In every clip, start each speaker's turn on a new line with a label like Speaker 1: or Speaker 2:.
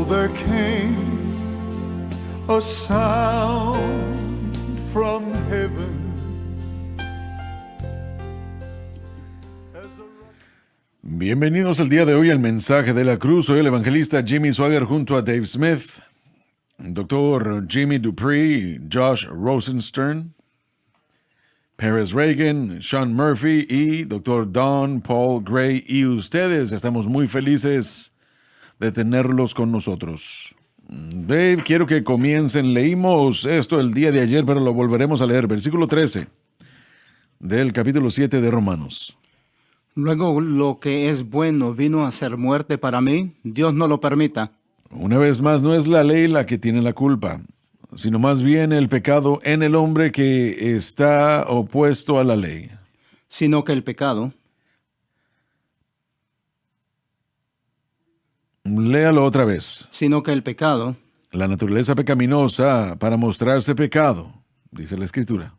Speaker 1: there came a sound from heaven.
Speaker 2: Bienvenidos el día de hoy al mensaje de la cruz. Soy el evangelista Jimmy Swaggart junto a Dave Smith, Dr. Jimmy Dupree, Josh Rosenstern, Perez Reagan, Sean Murphy y Dr. Don Paul Gray. Y ustedes, estamos muy felices de tenerlos con nosotros. Dave, quiero que comiencen. Leímos esto el día de ayer, pero lo volveremos a leer. Versículo 13 del capítulo 7 de Romanos.
Speaker 3: Luego lo que es bueno vino a ser muerte para mí, Dios no lo permita.
Speaker 2: Una vez más, no es la ley la que tiene la culpa, sino más bien el pecado en el hombre que está opuesto a la ley.
Speaker 3: Sino que el pecado,
Speaker 2: Léalo otra vez.
Speaker 3: sino que el pecado,
Speaker 2: La naturaleza pecaminosa para mostrarse pecado, dice la Escritura.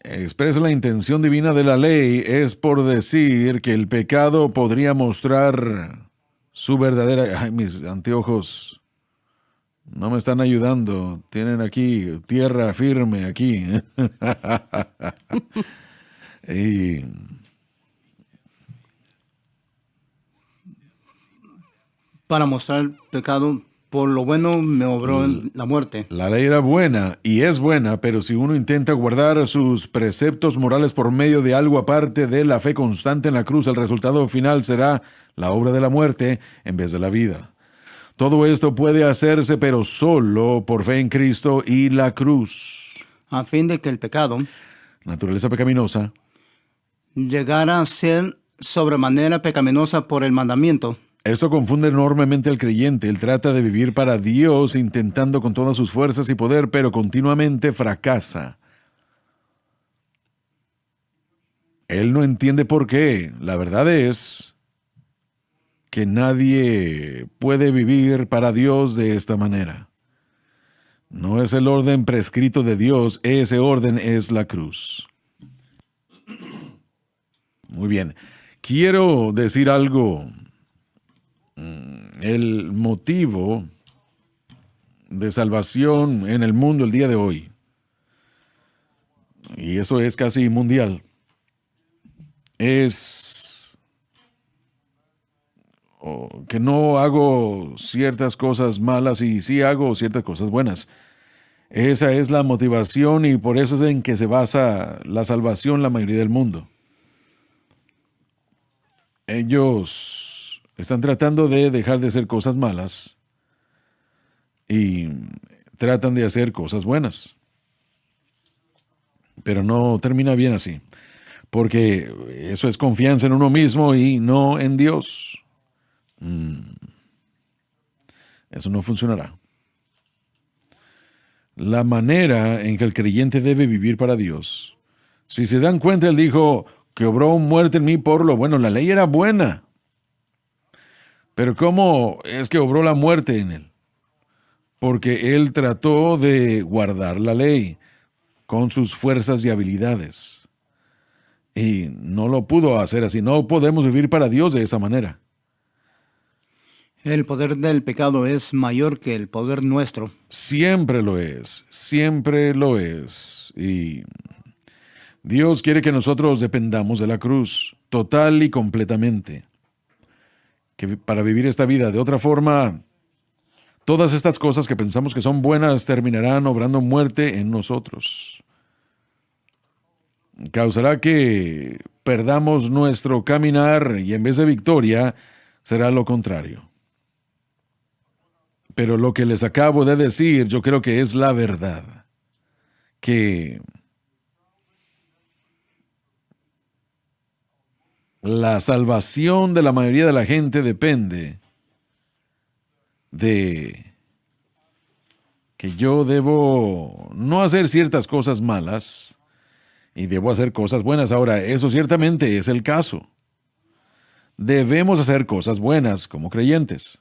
Speaker 2: Expresa la intención divina de la ley, es por decir que el pecado podría mostrar su verdadera... Ay, mis anteojos no me están ayudando. Tienen aquí tierra firme, aquí. Y...
Speaker 3: para mostrar el pecado, por lo bueno me obró la muerte.
Speaker 2: La ley era buena y es buena, pero si uno intenta guardar sus preceptos morales por medio de algo aparte de la fe constante en la cruz, el resultado final será la obra de la muerte en vez de la vida. Todo esto puede hacerse, pero solo por fe en Cristo y la cruz.
Speaker 3: A fin de que el pecado
Speaker 2: Naturaleza pecaminosa
Speaker 3: llegara a ser sobremanera pecaminosa por el mandamiento.
Speaker 2: Esto confunde enormemente al creyente. Él trata de vivir para Dios intentando con todas sus fuerzas y poder, pero continuamente fracasa. Él no entiende por qué. La verdad es que nadie puede vivir para Dios de esta manera. No es el orden prescrito de Dios, ese orden es la cruz. Muy bien. Quiero decir algo. El motivo de salvación en el mundo el día de hoy, y eso es casi mundial, es que no hago ciertas cosas malas y sí hago ciertas cosas buenas. Esa es la motivación y por eso es en que se basa la salvación la mayoría del mundo. Ellos están tratando de dejar de hacer cosas malas y tratan de hacer cosas buenas. Pero no termina bien así, porque eso es confianza en uno mismo y no en Dios. Eso no funcionará. La manera en que el creyente debe vivir para Dios. Si se dan cuenta, él dijo que obró muerte en mí por lo bueno. La ley era buena. Pero ¿cómo es que obró la muerte en él? Porque él trató de guardar la ley con sus fuerzas y habilidades. Y no lo pudo hacer así. No podemos vivir para Dios de esa manera.
Speaker 3: El poder del pecado es mayor que el poder nuestro.
Speaker 2: Siempre lo es. Siempre lo es. Y Dios quiere que nosotros dependamos de la cruz total y completamente. Que para vivir esta vida de otra forma, todas estas cosas que pensamos que son buenas terminarán obrando muerte en nosotros. Causará que perdamos nuestro caminar y en vez de victoria será lo contrario. Pero lo que les acabo de decir yo creo que es la verdad. Que la salvación de la mayoría de la gente depende de que yo debo no hacer ciertas cosas malas y debo hacer cosas buenas. Ahora, eso ciertamente es el caso. Debemos hacer cosas buenas como creyentes.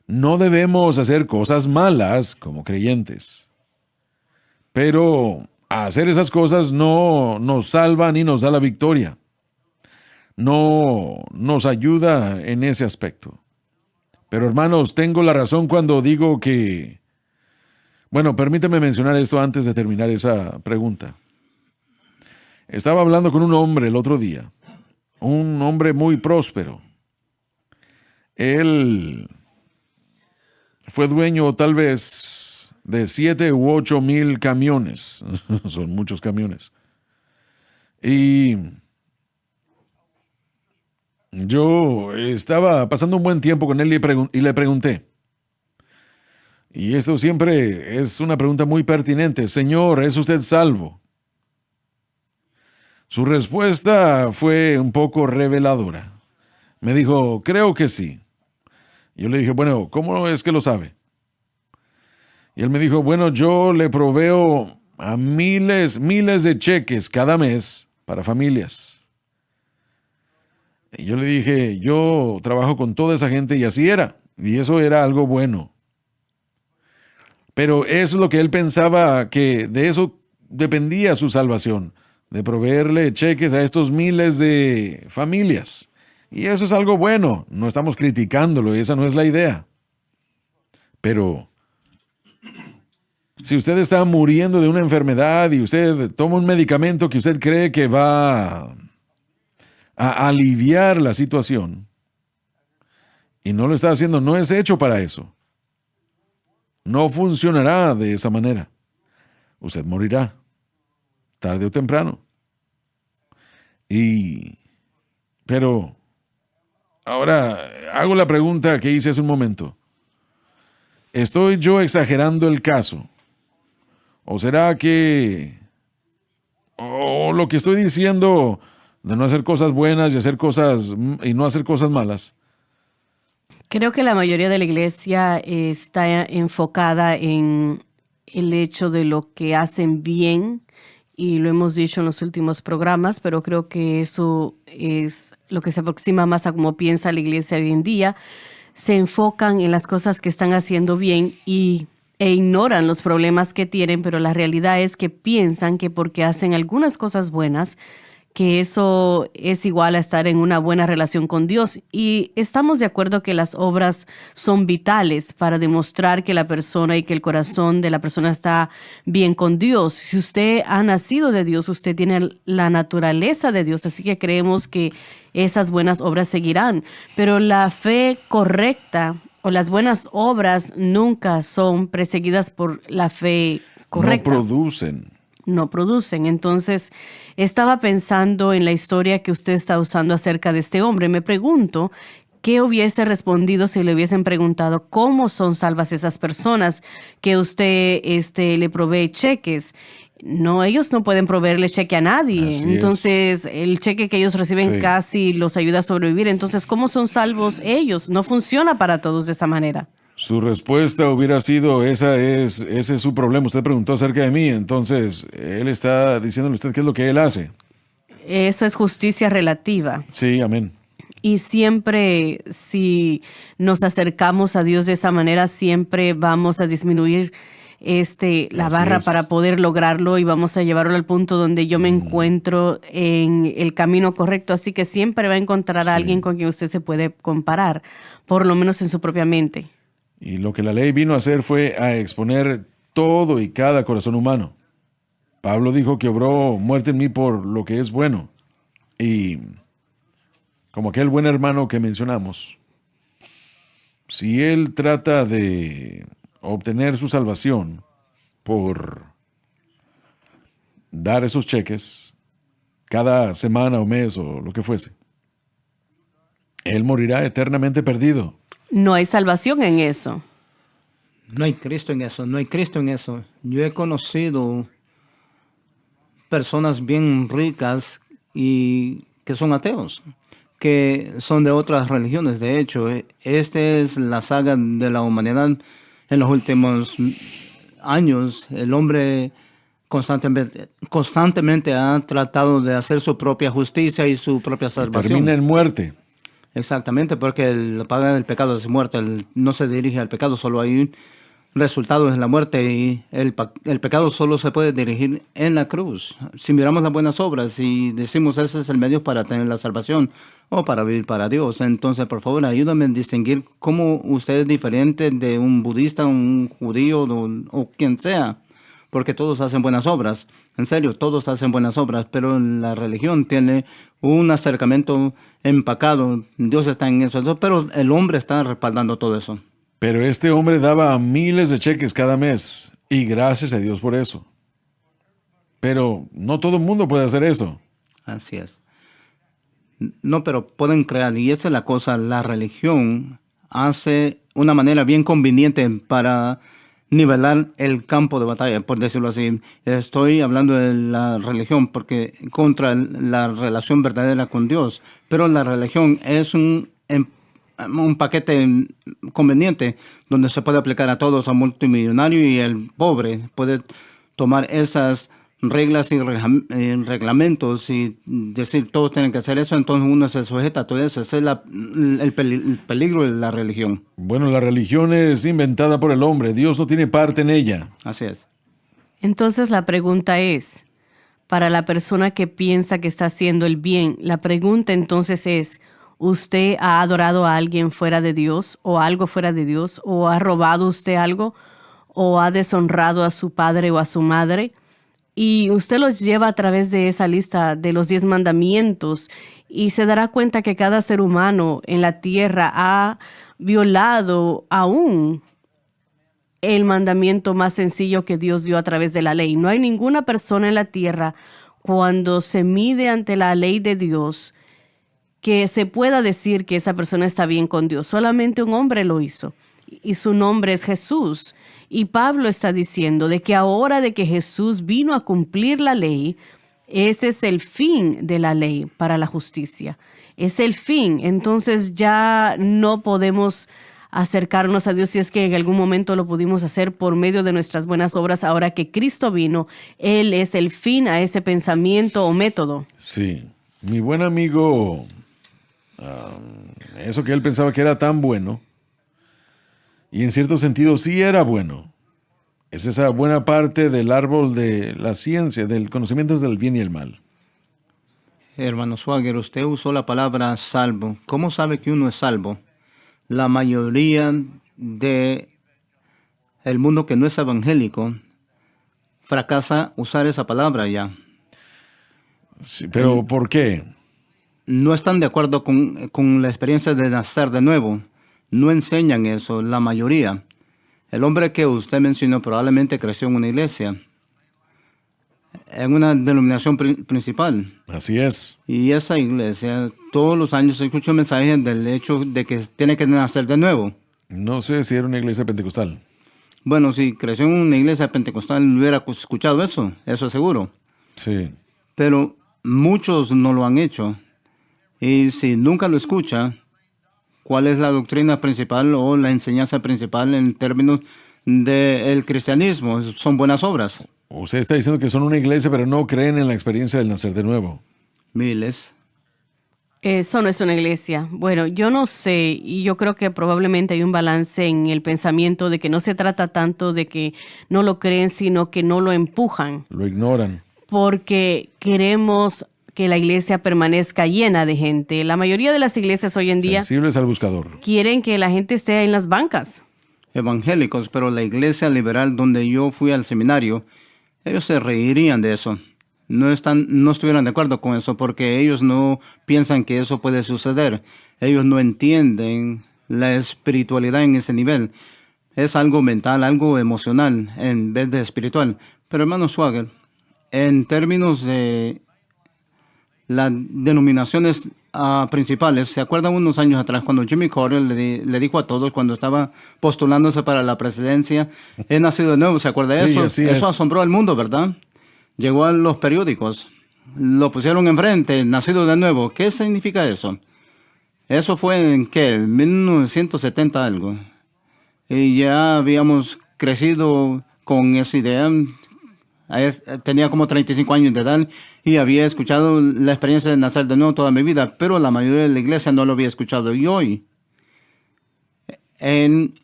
Speaker 2: No debemos hacer cosas malas como creyentes. Pero hacer esas cosas no nos salva ni nos da la victoria. No nos ayuda en ese aspecto. Pero hermanos, tengo la razón cuando digo que... Bueno, permíteme mencionar esto antes de terminar esa pregunta. Estaba hablando con un hombre el otro día, un hombre muy próspero. Él fue dueño tal vez de 7 u 8 mil camiones. Son muchos camiones. Y yo estaba pasando un buen tiempo con él y le pregunté. Y esto siempre es una pregunta muy pertinente. Señor, ¿es usted salvo? Su respuesta fue un poco reveladora. Me dijo, creo que sí. Yo le dije, bueno, ¿cómo es que lo sabe? Y él me dijo, bueno, yo le proveo a miles de cheques cada mes para familias. Y yo le dije, yo trabajo con toda esa gente y así era. Y eso era algo bueno. Pero eso es lo que él pensaba, que de eso dependía su salvación, de proveerle cheques a estos miles de familias. Y eso es algo bueno, no estamos criticándolo, esa no es la idea. Pero si usted está muriendo de una enfermedad y usted toma un medicamento que usted cree que va a aliviar la situación, y no lo está haciendo, no es hecho para eso. No funcionará de esa manera. Usted morirá, tarde o temprano. Pero ahora hago la pregunta que hice hace un momento. ¿Estoy yo exagerando el caso? ¿O será que lo que estoy diciendo de no hacer cosas buenas y no hacer cosas malas?
Speaker 4: Creo que la mayoría de la iglesia está enfocada en el hecho de lo que hacen bien, y lo hemos dicho en los últimos programas, pero creo que eso es lo que se aproxima más a cómo piensa la iglesia hoy en día. Se enfocan en las cosas que están haciendo bien e ignoran los problemas que tienen, pero la realidad es que piensan que porque hacen algunas cosas buenas, que eso es igual a estar en una buena relación con Dios. Y estamos de acuerdo que las obras son vitales para demostrar que la persona y que el corazón de la persona está bien con Dios. Si usted ha nacido de Dios, usted tiene la naturaleza de Dios, así que creemos que esas buenas obras seguirán. Pero la fe correcta o las buenas obras nunca son perseguidas por la fe correcta. No producen. Entonces, estaba pensando en la historia que usted está usando acerca de este hombre. Me pregunto, ¿qué hubiese respondido si le hubiesen preguntado cómo son salvas esas personas que usted le provee cheques? No, ellos no pueden proveerle cheque a nadie.
Speaker 2: Así
Speaker 4: Entonces, el cheque que ellos reciben casi los ayuda a sobrevivir. Entonces, ¿cómo son salvos ellos? No funciona para todos de esa manera.
Speaker 2: Su respuesta hubiera sido, ese es su problema. Usted preguntó acerca de mí, entonces él está diciéndole a usted qué es lo que él hace.
Speaker 4: Eso es justicia relativa.
Speaker 2: Sí, amén.
Speaker 4: Y siempre, si nos acercamos a Dios de esa manera, siempre vamos a disminuir la barra para poder lograrlo, y vamos a llevarlo al punto donde yo me encuentro en el camino correcto. Así que siempre va a encontrar a alguien con quien usted se puede comparar, por lo menos en su propia mente.
Speaker 2: Y lo que la ley vino a hacer fue a exponer todo y cada corazón humano. Pablo dijo que obró muerte en mí por lo que es bueno. Y como aquel buen hermano que mencionamos, si él trata de obtener su salvación por dar esos cheques cada semana o mes o lo que fuese, él morirá eternamente perdido.
Speaker 4: No hay salvación en eso.
Speaker 3: No hay Cristo en eso, no hay Cristo en eso. Yo he conocido personas bien ricas y que son ateos, que son de otras religiones. De hecho, esta es la saga de la humanidad en los últimos años. El hombre constantemente ha tratado de hacer su propia justicia y su propia salvación.
Speaker 2: Termina en muerte.
Speaker 3: Exactamente, porque la paga del pecado es muerte. No se dirige al pecado, solo hay resultado es la muerte y el pecado solo se puede dirigir en la cruz. Si miramos las buenas obras y decimos ese es el medio para tener la salvación o para vivir para Dios, entonces por favor ayúdame a distinguir cómo usted es diferente de un budista, un judío o quien sea, porque todos hacen buenas obras. En serio, todos hacen buenas obras, pero la religión tiene un acercamiento empacado. Dios está en eso, pero el hombre está respaldando todo eso.
Speaker 2: Pero este hombre daba miles de cheques cada mes, y gracias a Dios por eso. Pero no todo el mundo puede hacer eso.
Speaker 3: Así es. No, pero pueden crear, y esa es la cosa, la religión hace una manera bien conveniente para nivelar el campo de batalla, por decirlo así. Estoy hablando de la religión porque contra la relación verdadera con Dios, pero la religión es un paquete conveniente donde se puede aplicar a todos, al multimillonario y el pobre. Puede tomar esas reglas y reglamentos y decir todos tienen que hacer eso, entonces uno se sujeta a todo eso. Ese es el peligro de la religión.
Speaker 2: Bueno, la religión es inventada por el hombre. Dios no tiene parte en ella.
Speaker 3: Así es.
Speaker 4: Entonces la pregunta es, para la persona que piensa que está haciendo el bien, la pregunta entonces es, ¿usted ha adorado a alguien fuera de Dios o algo fuera de Dios? ¿O ha robado usted algo? ¿O ha deshonrado a su padre o a su madre? Y usted los lleva a través de esa lista de los 10 mandamientos y se dará cuenta que cada ser humano en la tierra ha violado aún el mandamiento más sencillo que Dios dio a través de la ley. No hay ninguna persona en la tierra, cuando se mide ante la ley de Dios, que se pueda decir que esa persona está bien con Dios. Solamente un hombre lo hizo y su nombre es Jesús. Y Pablo está diciendo de que ahora de que Jesús vino a cumplir la ley, ese es el fin de la ley para la justicia. Es el fin. Entonces ya no podemos acercarnos a Dios si es que en algún momento lo pudimos hacer por medio de nuestras buenas obras. Ahora que Cristo vino, Él es el fin a ese pensamiento o método.
Speaker 2: Sí. Mi buen amigo, eso que él pensaba que era tan bueno, y en cierto sentido sí era bueno. Es esa buena parte del árbol de la ciencia, del conocimiento del bien y el mal.
Speaker 3: Hermano Swagger, usted usó la palabra salvo. ¿Cómo sabe que uno es salvo? La mayoría de el mundo que no es evangélico fracasa usar esa palabra ya.
Speaker 2: Sí, pero ¿por qué?
Speaker 3: No están de acuerdo con la experiencia de nacer de nuevo. No enseñan eso, la mayoría. El hombre que usted mencionó probablemente creció en una iglesia, en una denominación principal.
Speaker 2: Así es.
Speaker 3: Y esa iglesia, todos los años se escucha un mensaje del hecho de que tiene que nacer de nuevo.
Speaker 2: No sé si era una iglesia pentecostal.
Speaker 3: Bueno, si creció en una iglesia pentecostal, hubiera escuchado eso es seguro.
Speaker 2: Sí.
Speaker 3: Pero muchos no lo han hecho. Y si nunca lo escucha, ¿cuál es la doctrina principal o la enseñanza principal en términos del cristianismo? Son buenas obras.
Speaker 2: Usted está diciendo que son una iglesia, pero no creen en la experiencia del nacer de nuevo.
Speaker 3: Miles.
Speaker 4: Eso no es una iglesia. Bueno, yo no sé, y yo creo que probablemente hay un balance en el pensamiento de que no se trata tanto de que no lo creen, sino que no lo empujan.
Speaker 2: Lo ignoran.
Speaker 4: Porque queremos que la iglesia permanezca llena de gente. La mayoría de las iglesias hoy en día
Speaker 2: Sensibles al buscador.
Speaker 4: quieren que la gente esté en las bancas.
Speaker 3: Evangélicos, pero la iglesia liberal donde yo fui al seminario, ellos se reirían de eso. No estuvieran de acuerdo con eso porque ellos no piensan que eso puede suceder. Ellos no entienden la espiritualidad en ese nivel. Es algo mental, algo emocional en vez de espiritual. Pero hermano Swagger, en términos de las denominaciones principales, ¿se acuerdan unos años atrás cuando Jimmy Carter le dijo a todos cuando estaba postulándose para la presidencia, he nacido de nuevo? ¿Se acuerda de
Speaker 2: Sí,
Speaker 3: eso?
Speaker 2: así
Speaker 3: Eso
Speaker 2: es.
Speaker 3: asombró al mundo, ¿verdad? Llegó a los periódicos, lo pusieron enfrente, nacido de nuevo. ¿Qué significa eso? Eso fue en, ¿qué? 1970 algo. Y ya habíamos crecido con esa idea. Tenía como 35 años de edad y había escuchado la experiencia de nacer de nuevo toda mi vida, pero la mayoría de la iglesia no lo había escuchado. Y hoy, en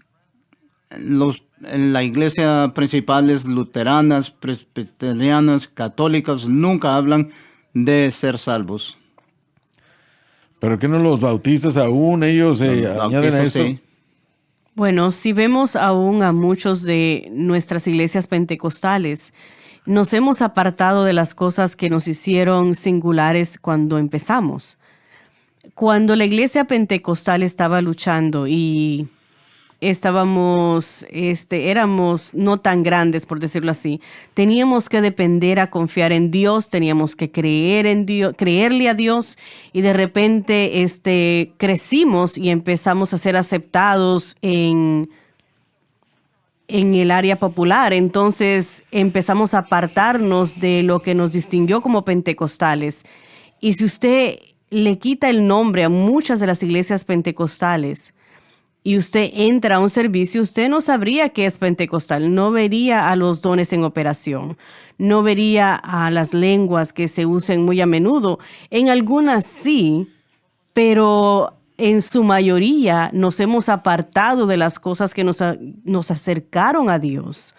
Speaker 3: los En la iglesia principales luteranas, presbiterianas, católicas, nunca hablan de ser salvos.
Speaker 2: ¿Pero qué no los bautistas aún? Ellos añaden a
Speaker 3: Bautistas,
Speaker 2: esto.
Speaker 3: sí.
Speaker 4: Bueno, si vemos aún a muchos de nuestras iglesias pentecostales, nos hemos apartado de las cosas que nos hicieron singulares cuando empezamos. Cuando la iglesia pentecostal estaba luchando y éramos no tan grandes, por decirlo así, teníamos que depender a confiar en Dios, teníamos que creer en Dios, creerle a Dios, y de repente crecimos y empezamos a ser aceptados en el área popular. Entonces empezamos a apartarnos de lo que nos distinguió como pentecostales. Y si usted le quita el nombre a muchas de las iglesias pentecostales y usted entra a un servicio, usted no sabría qué es pentecostal, no vería a los dones en operación, no vería a las lenguas que se usan muy a menudo. En algunas sí, pero en su mayoría nos hemos apartado de las cosas que nos acercaron a Dios.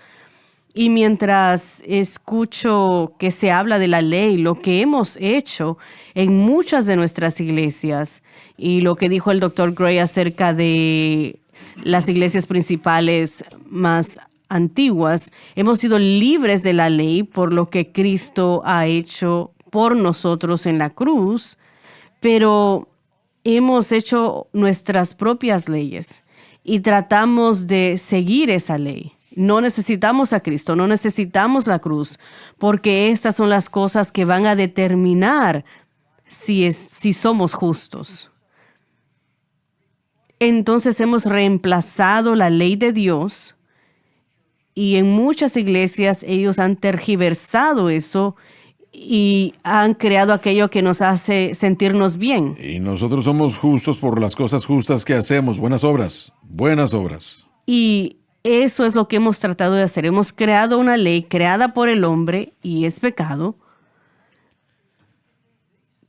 Speaker 4: Y mientras escucho que se habla de la ley, lo que hemos hecho en muchas de nuestras iglesias y lo que dijo el Dr. Gray acerca de las iglesias principales más antiguas, hemos sido libres de la ley por lo que Cristo ha hecho por nosotros en la cruz, pero hemos hecho nuestras propias leyes y tratamos de seguir esa ley. No necesitamos a Cristo, no necesitamos la cruz, porque estas son las cosas que van a determinar si somos justos. Entonces hemos reemplazado la ley de Dios y en muchas iglesias ellos han tergiversado eso y han creado aquello que nos hace sentirnos bien.
Speaker 2: Y nosotros somos justos por las cosas justas que hacemos, buenas obras, buenas obras.
Speaker 4: Y eso es lo que hemos tratado de hacer. Hemos creado una ley creada por el hombre y es pecado.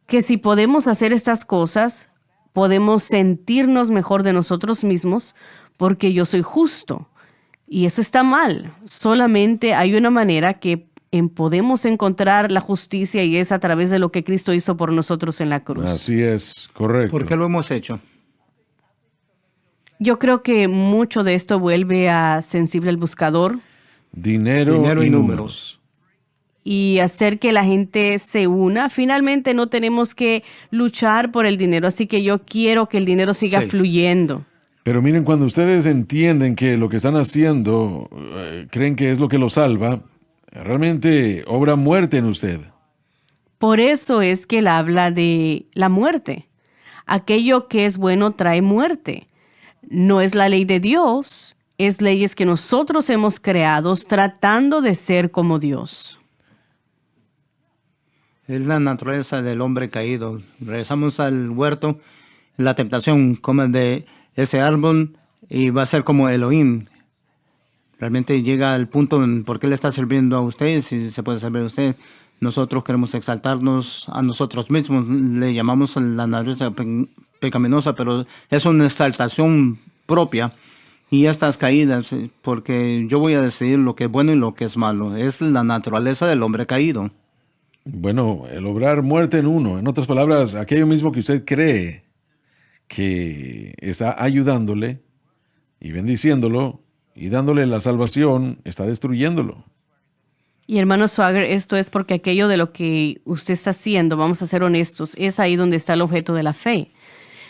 Speaker 4: Que si podemos hacer estas cosas, podemos sentirnos mejor de nosotros mismos porque yo soy justo. Y eso está mal. Solamente hay una manera que podemos encontrar la justicia y es a través de lo que Cristo hizo por nosotros en la cruz.
Speaker 2: Así es, correcto.
Speaker 3: ¿Por qué lo hemos hecho?
Speaker 4: Yo creo que mucho de esto vuelve a sensible al buscador
Speaker 2: Dinero y números.
Speaker 4: y hacer que la gente se una. Finalmente no tenemos que luchar por el dinero, así que yo quiero que el dinero siga
Speaker 3: Sí.
Speaker 4: fluyendo.
Speaker 2: Pero miren, cuando ustedes entienden que lo que están haciendo, creen que es lo que los salva, realmente obra muerte en usted.
Speaker 4: Por eso es que él habla de la muerte. Aquello que es bueno trae muerte. No es la ley de Dios, es leyes que nosotros hemos creado tratando de ser como Dios.
Speaker 3: Es la naturaleza del hombre caído. Regresamos al huerto, la tentación, come de ese árbol y va a ser como Elohim. Realmente llega al punto en por qué le está sirviendo a usted, si se puede servir a usted. Nosotros queremos exaltarnos a nosotros mismos, le llamamos la naturaleza pecaminosa, pero es una exaltación propia. Y estas caídas, porque yo voy a decidir lo que es bueno y lo que es malo, es la naturaleza del hombre caído.
Speaker 2: Bueno, el obrar muerte en uno. En otras palabras, aquello mismo que usted cree que está ayudándole y bendiciéndolo y dándole la salvación, está destruyéndolo.
Speaker 4: Y hermano Swagger, esto es porque aquello de lo que usted está haciendo, vamos a ser honestos, es ahí donde está el objeto de la fe.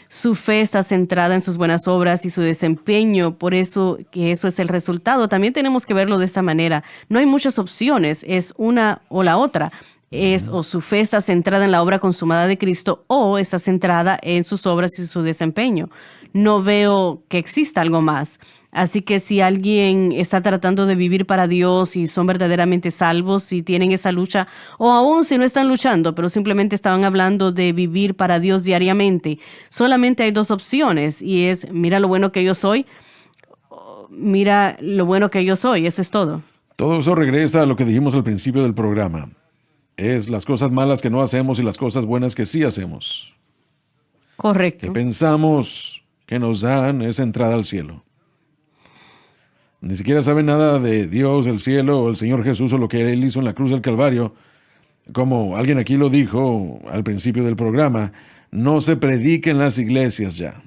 Speaker 4: Su fe está centrada en sus buenas obras y su desempeño, por eso que eso es el resultado. También tenemos que verlo de esta manera. No hay muchas opciones, es una o la otra. Es o su fe está centrada en la obra consumada de Cristo o está centrada en sus obras y su desempeño. No veo que exista algo más. Así que si alguien está tratando de vivir para Dios y son verdaderamente salvos y tienen esa lucha, o aún si no están luchando, pero simplemente estaban hablando de vivir para Dios diariamente, solamente hay dos opciones y es mira lo bueno que yo soy, mira lo bueno que yo soy, eso es todo.
Speaker 2: Todo eso regresa a lo que dijimos al principio del programa. Es las cosas malas que no hacemos y las cosas buenas que sí hacemos.
Speaker 4: Correcto.
Speaker 2: Que pensamos que nos dan esa entrada al cielo. ni siquiera saben nada de Dios, el cielo, o el Señor Jesús, o lo que Él hizo en la cruz del Calvario. Como alguien aquí lo dijo al principio del programa, no se predica en las iglesias ya.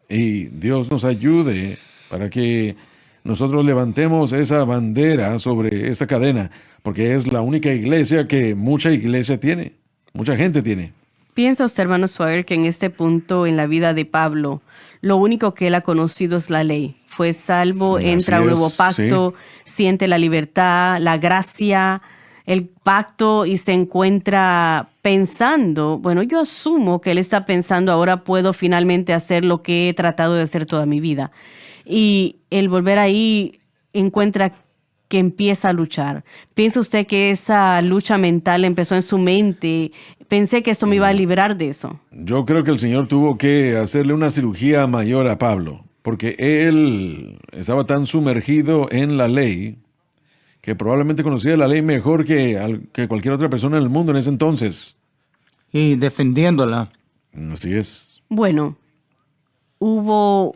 Speaker 2: Y Dios nos ayude para que nosotros levantemos esa bandera sobre esta cadena, porque es la única iglesia que mucha iglesia tiene, mucha gente tiene.
Speaker 4: ¿Piensa usted, hermano Swagger, que en este punto en la vida de Pablo, lo único que él ha conocido es la ley? Fue salvo,
Speaker 2: Así
Speaker 4: entra a un nuevo
Speaker 2: es,
Speaker 4: pacto, siente la libertad, la gracia, el pacto y se encuentra pensando, bueno, yo asumo que él está pensando, ahora puedo finalmente hacer lo que he tratado de hacer toda mi vida. Y el volver ahí encuentra que empieza a luchar. ¿Piensa usted que esa lucha mental empezó en su mente? Pensé que esto me iba a liberar de eso.
Speaker 2: Yo creo que el Señor tuvo que hacerle una cirugía mayor a Pablo, porque él estaba tan sumergido en la ley que probablemente conocía la ley mejor que cualquier otra persona en el mundo en ese entonces.
Speaker 3: Y defendiéndola.
Speaker 2: Así es.
Speaker 4: Bueno, hubo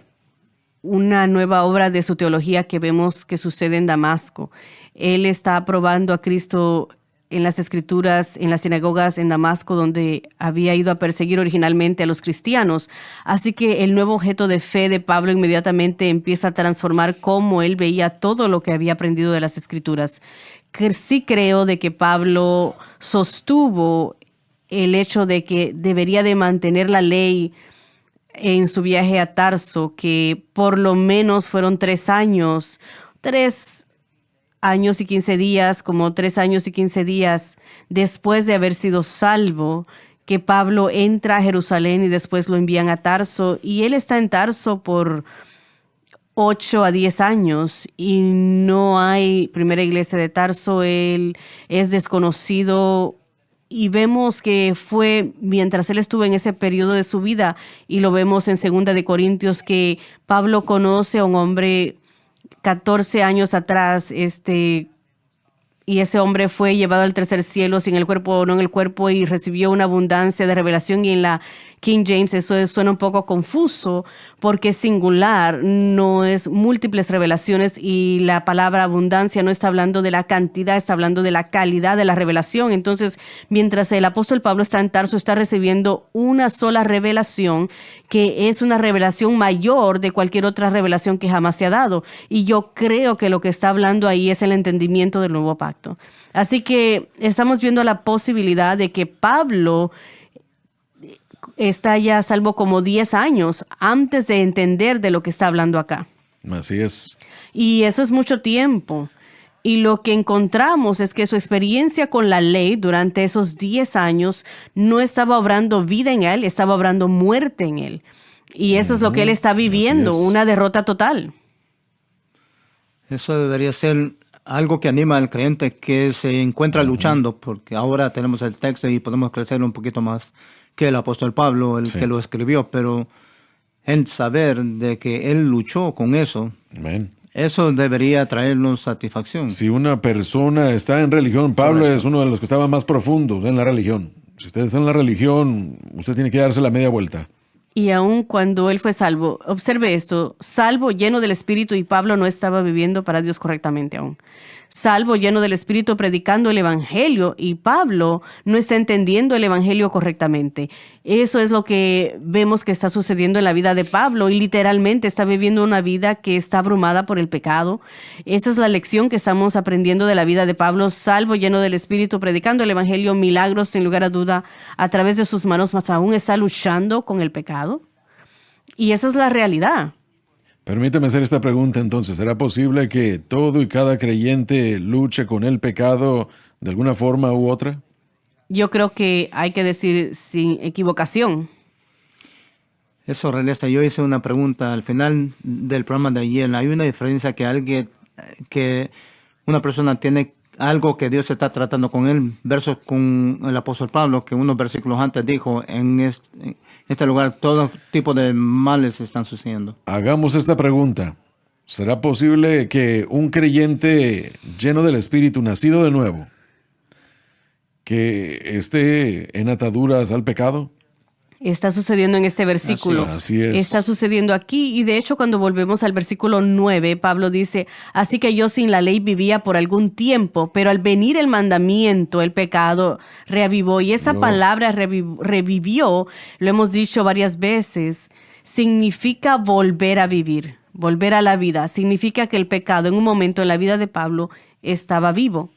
Speaker 4: una nueva obra de su teología que vemos que sucede en Damasco. Él está aprobando a Cristo en las escrituras, en las sinagogas en Damasco, donde había ido a perseguir originalmente a los cristianos. Así que el nuevo objeto de fe de Pablo inmediatamente empieza a transformar cómo él veía todo lo que había aprendido de las escrituras. Sí creo de que Pablo sostuvo el hecho de que debería de mantener la ley en su viaje a Tarso, que por lo menos fueron 3 años y 15 días, como 3 años y 15 días después de haber sido salvo, que Pablo entra a Jerusalén y después lo envían a Tarso, y él está en Tarso por 8 a 10 años y no hay primera iglesia de Tarso. Él es desconocido y vemos que fue mientras él estuvo en ese periodo de su vida, y lo vemos en 2 de Corintios, que Pablo conoce a un hombre 14 años atrás, y ese hombre fue llevado al tercer cielo sin el cuerpo o no en el cuerpo, y recibió una abundancia de revelación. Y en la King James eso suena un poco confuso porque es singular, no es múltiples revelaciones, y la palabra abundancia no está hablando de la cantidad, está hablando de la calidad de la revelación. Entonces, mientras el apóstol Pablo está en Tarso, está recibiendo una sola revelación, que es una revelación mayor de cualquier otra revelación que jamás se ha dado. Y yo creo que lo que está hablando ahí es el entendimiento del nuevo pacto. Así que estamos viendo la posibilidad de que Pablo está ya salvo como 10 años antes de entender de lo que está hablando acá.
Speaker 2: Así es.
Speaker 4: Y eso es mucho tiempo. Y lo que encontramos es que su experiencia con la ley durante esos 10 años no estaba obrando vida en él, estaba obrando muerte en él. Y eso es lo que él está viviendo,
Speaker 2: Así es.
Speaker 4: una derrota total.
Speaker 3: Eso debería ser algo que anima al creyente que se encuentra luchando, porque ahora tenemos el texto y podemos crecer un poquito más que el apóstol Pablo, el
Speaker 2: Sí.
Speaker 3: que lo escribió, pero el saber de que él luchó con eso,
Speaker 2: Amén.
Speaker 3: eso debería traernos satisfacción.
Speaker 2: Si una persona está en religión, Pablo
Speaker 3: Correcto.
Speaker 2: es uno de los que estaba más profundos en la religión. Si usted está en la religión, usted tiene que darse la media vuelta.
Speaker 4: Y aun cuando él fue salvo, observe esto, salvo, lleno del Espíritu, y Pablo no estaba viviendo para Dios correctamente aún. Salvo, lleno del Espíritu, predicando el Evangelio, y Pablo no está entendiendo el Evangelio correctamente. Eso es lo que vemos que está sucediendo en la vida de Pablo, y literalmente está viviendo una vida que está abrumada por el pecado. Esa es la lección que estamos aprendiendo de la vida de Pablo, salvo, lleno del Espíritu, predicando el Evangelio, milagros sin lugar a duda a través de sus manos, mas aún está luchando con el pecado. Y esa es la realidad.
Speaker 2: Permítame hacer esta pregunta entonces. ¿Será posible que todo y cada creyente luche con el pecado de alguna forma u otra?
Speaker 4: Yo creo que hay que decir sin equivocación.
Speaker 3: Eso regresa. Yo hice una pregunta al final del programa de ayer. ¿Hay una diferencia que una persona tiene algo que Dios está tratando con él, versus con el apóstol Pablo, que unos versículos antes dijo, en este lugar todo tipo de males están sucediendo?
Speaker 2: Hagamos esta pregunta. ¿Será posible que un creyente lleno del Espíritu, nacido de nuevo, que esté en ataduras al pecado?
Speaker 4: Está sucediendo en este versículo.
Speaker 2: Así es.
Speaker 4: Está sucediendo aquí y de hecho cuando volvemos al versículo 9, Pablo dice, así que yo sin la ley vivía por algún tiempo, pero al venir el mandamiento, el pecado reavivó. Y esa palabra revivió, lo hemos dicho varias veces, significa volver a vivir, volver a la vida. Significa que el pecado en un momento en la vida de Pablo estaba vivo.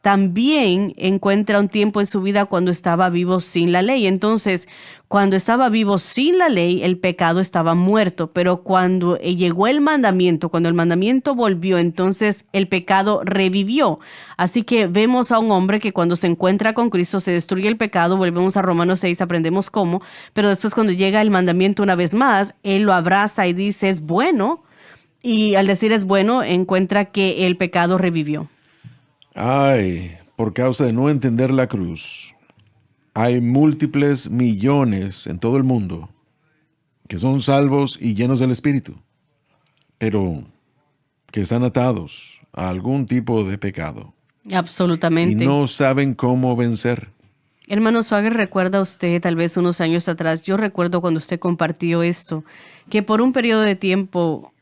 Speaker 4: También encuentra un tiempo en su vida cuando estaba vivo sin la ley. Entonces, cuando estaba vivo sin la ley, el pecado estaba muerto. Pero cuando llegó el mandamiento, cuando el mandamiento volvió, entonces el pecado revivió. Así que vemos a un hombre que cuando se encuentra con Cristo se destruye el pecado. Volvemos a Romanos 6, aprendemos cómo. Pero después cuando llega el mandamiento una vez más, él lo abraza y dice, es bueno. Y al decir es bueno, encuentra que el pecado revivió.
Speaker 2: Ay, por causa de no entender la cruz, hay múltiples millones en todo el mundo que son salvos y llenos del Espíritu, pero que están atados a algún tipo de pecado
Speaker 4: Absolutamente.
Speaker 2: y no saben cómo vencer.
Speaker 4: Hermano Swagger, ¿recuerda usted tal vez unos años atrás? Yo recuerdo cuando usted compartió esto, que por un periodo de tiempo,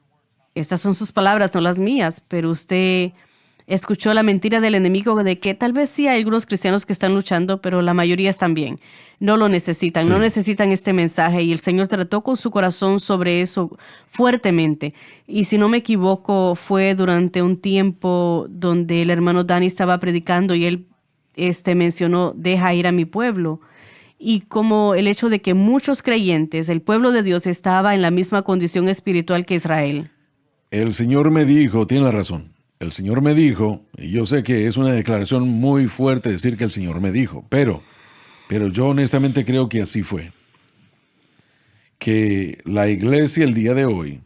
Speaker 4: estas son sus palabras, no las mías, pero usted escuchó la mentira del enemigo de que tal vez sí hay algunos cristianos que están luchando, pero la mayoría están bien. No lo necesitan,
Speaker 2: Sí.
Speaker 4: no necesitan este mensaje. Y el Señor trató con su corazón sobre eso fuertemente. Y si no me equivoco, fue durante un tiempo donde el hermano Danny estaba predicando y él mencionó, deja ir a mi pueblo. Y como el hecho de que muchos creyentes, el pueblo de Dios, estaba en la misma condición espiritual que Israel.
Speaker 2: El Señor me dijo, tiene la razón, el Señor me dijo, y yo sé que es una declaración muy fuerte decir que el Señor me dijo, pero yo honestamente creo que así fue. Que la iglesia el día de hoy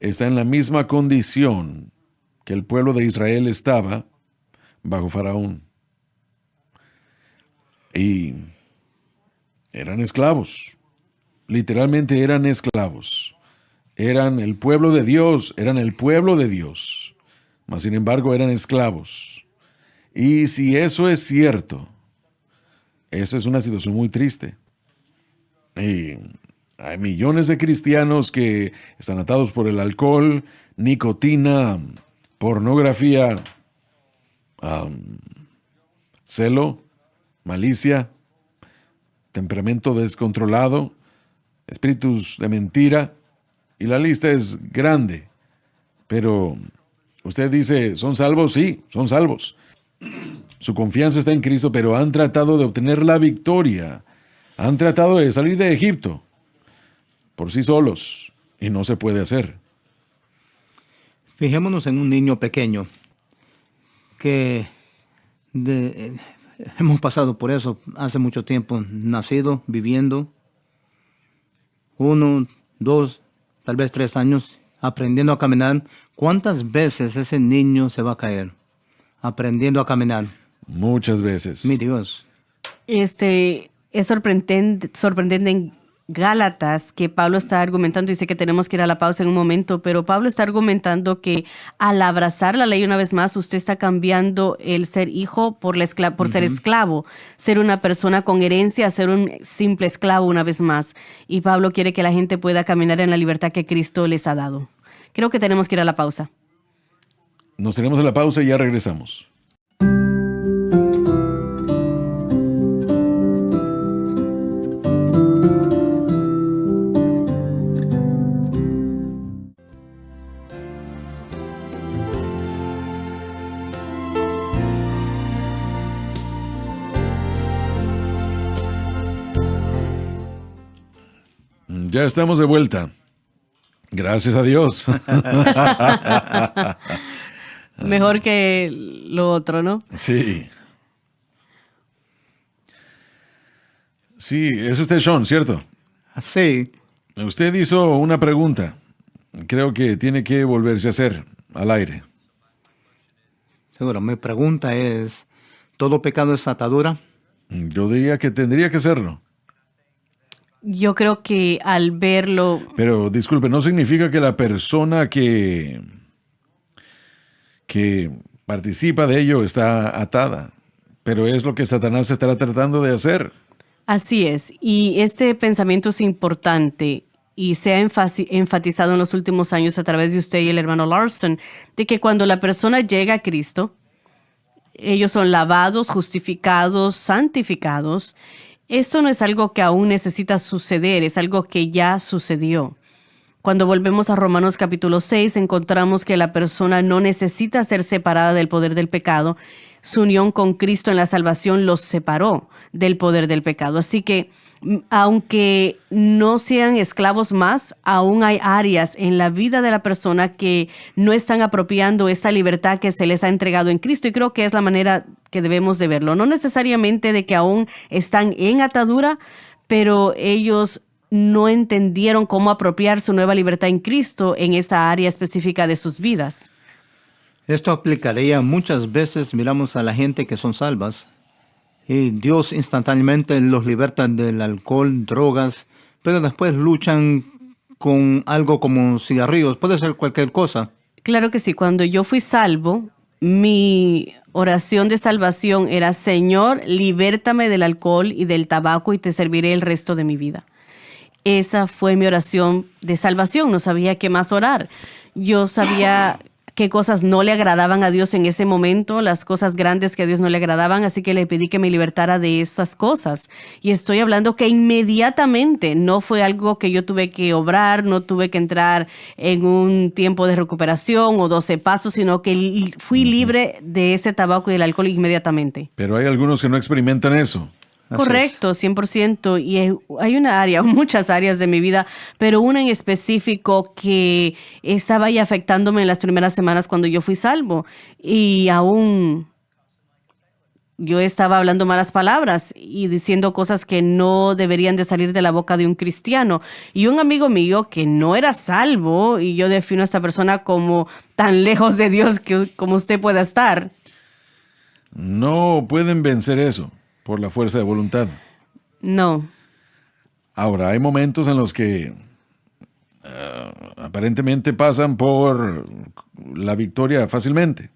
Speaker 2: está en la misma condición que el pueblo de Israel estaba bajo Faraón. Y eran esclavos, literalmente eran esclavos. Eran el pueblo de Dios, mas sin embargo eran esclavos. Y si eso es cierto, esa es una situación muy triste. Y hay millones de cristianos que están atados por el alcohol, nicotina, pornografía, celo, malicia, temperamento descontrolado, espíritus de mentira, y la lista es grande. Pero usted dice, ¿son salvos? Sí, son salvos. Su confianza está en Cristo, pero han tratado de obtener la victoria. Han tratado de salir de Egipto por sí solos, y no se puede hacer.
Speaker 3: Fijémonos en un niño pequeño que hemos pasado por eso hace mucho tiempo, nacido, viviendo, 1, 2, tal vez 3 años, aprendiendo a caminar. ¿Cuántas veces ese niño se va a caer aprendiendo a caminar?
Speaker 2: Muchas veces.
Speaker 3: Mi Dios.
Speaker 4: Es sorprendente en Gálatas que Pablo está argumentando, y sé que tenemos que ir a la pausa en un momento, pero Pablo está argumentando que al abrazar la ley una vez más, usted está cambiando el ser hijo por ser esclavo, ser una persona con herencia, ser un simple esclavo una vez más. Y Pablo quiere que la gente pueda caminar en la libertad que Cristo les ha dado. Creo que tenemos que ir a la pausa.
Speaker 2: Nos tenemos en la pausa y ya regresamos. Ya estamos de vuelta. Gracias a Dios.
Speaker 4: Mejor que lo otro, ¿no?
Speaker 2: Sí. Sí, es usted Sean, ¿cierto?
Speaker 3: Sí.
Speaker 2: Usted hizo una pregunta. Creo que tiene que volverse a hacer al aire.
Speaker 3: Seguro, mi pregunta es, ¿todo pecado es atadura?
Speaker 2: Yo diría que tendría que hacerlo.
Speaker 4: Yo creo que al verlo,
Speaker 2: Pero disculpe, no significa que la persona que participa de ello está atada. Pero es lo que Satanás estará tratando de hacer.
Speaker 4: Así es, y este pensamiento es importante y se ha enfatizado en los últimos años a través de usted y el hermano Larson, de que cuando la persona llega a Cristo, ellos son lavados, justificados, santificados. Esto no es algo que aún necesita suceder, es algo que ya sucedió. Cuando volvemos a Romanos capítulo 6, encontramos que la persona no necesita ser separada del poder del pecado. Su unión con Cristo en la salvación los separó del poder del pecado. Así que, aunque no sean esclavos más, aún hay áreas en la vida de la persona que no están apropiando esta libertad que se les ha entregado en Cristo. Y creo que es la manera que debemos de verlo. No necesariamente de que aún están en atadura, pero ellos no entendieron cómo apropiar su nueva libertad en Cristo en esa área específica de sus vidas.
Speaker 3: Esto aplicaría muchas veces, miramos a la gente que son salvas y Dios instantáneamente los liberta del alcohol, drogas, pero después luchan con algo como cigarrillos, puede ser cualquier cosa.
Speaker 4: Claro que sí, cuando yo fui salvo, mi oración de salvación era: Señor, libértame del alcohol y del tabaco y te serviré el resto de mi vida. Esa fue mi oración de salvación, no sabía qué más orar. Yo sabía qué cosas no le agradaban a Dios en ese momento, las cosas grandes que a Dios no le agradaban, así que le pedí que me libertara de esas cosas. Y estoy hablando que inmediatamente, no fue algo que yo tuve que obrar, no tuve que entrar en un tiempo de recuperación o 12 pasos, sino que fui libre de ese tabaco y del alcohol inmediatamente.
Speaker 2: Pero hay algunos que no experimentan eso.
Speaker 3: Así
Speaker 4: Correcto, 100%. Y hay una área, muchas áreas de mi vida, pero una en específico que estaba ahí afectándome en las primeras semanas cuando yo fui salvo. Y aún yo estaba hablando malas palabras y diciendo cosas que no deberían de salir de la boca de un cristiano. Y un amigo mío que no era salvo, y yo defino a esta persona como tan lejos de Dios como usted pueda estar.
Speaker 2: No pueden vencer eso por la fuerza de voluntad.
Speaker 4: No.
Speaker 2: Ahora, hay momentos en los que aparentemente pasan por la victoria fácilmente,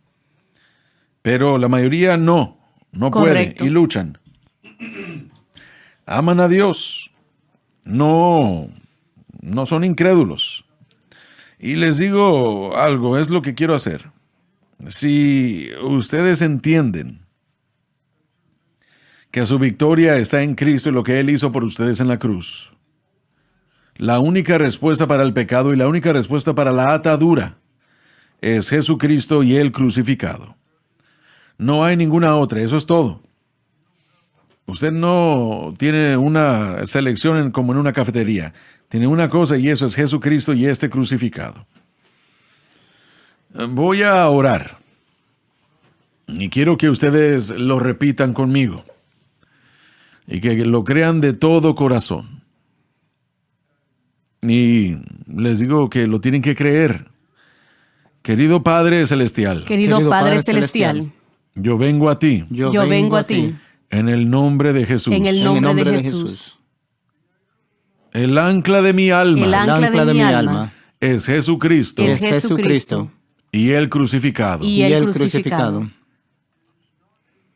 Speaker 2: pero la mayoría no puede y luchan. Aman a Dios, no son incrédulos. Y les digo algo, es lo que quiero hacer. Si ustedes entienden que su victoria está en Cristo y lo que Él hizo por ustedes en la cruz, la única respuesta para el pecado y la única respuesta para la atadura es Jesucristo y Él crucificado. No hay ninguna otra, eso es todo. Usted no tiene una selección como en una cafetería. Tiene una cosa y eso es Jesucristo y este crucificado. Voy a orar y quiero que ustedes lo repitan conmigo y que lo crean de todo corazón. Y les digo que lo tienen que creer. Querido Padre Celestial,
Speaker 4: Querido Padre Celestial,
Speaker 2: yo vengo a ti
Speaker 3: Yo
Speaker 4: vengo a ti
Speaker 2: en el nombre de Jesús.
Speaker 4: en el
Speaker 3: En
Speaker 4: nombre,
Speaker 3: el nombre
Speaker 4: de
Speaker 3: de
Speaker 4: Jesús.
Speaker 3: Jesús.
Speaker 2: El ancla de mi alma
Speaker 4: El
Speaker 3: El ancla de mi alma
Speaker 2: es Jesucristo
Speaker 4: es
Speaker 3: es
Speaker 4: Jesucristo
Speaker 3: Jesucristo
Speaker 2: y Él crucificado.
Speaker 4: y
Speaker 3: y
Speaker 4: el
Speaker 3: el
Speaker 4: crucificado.
Speaker 3: crucificado.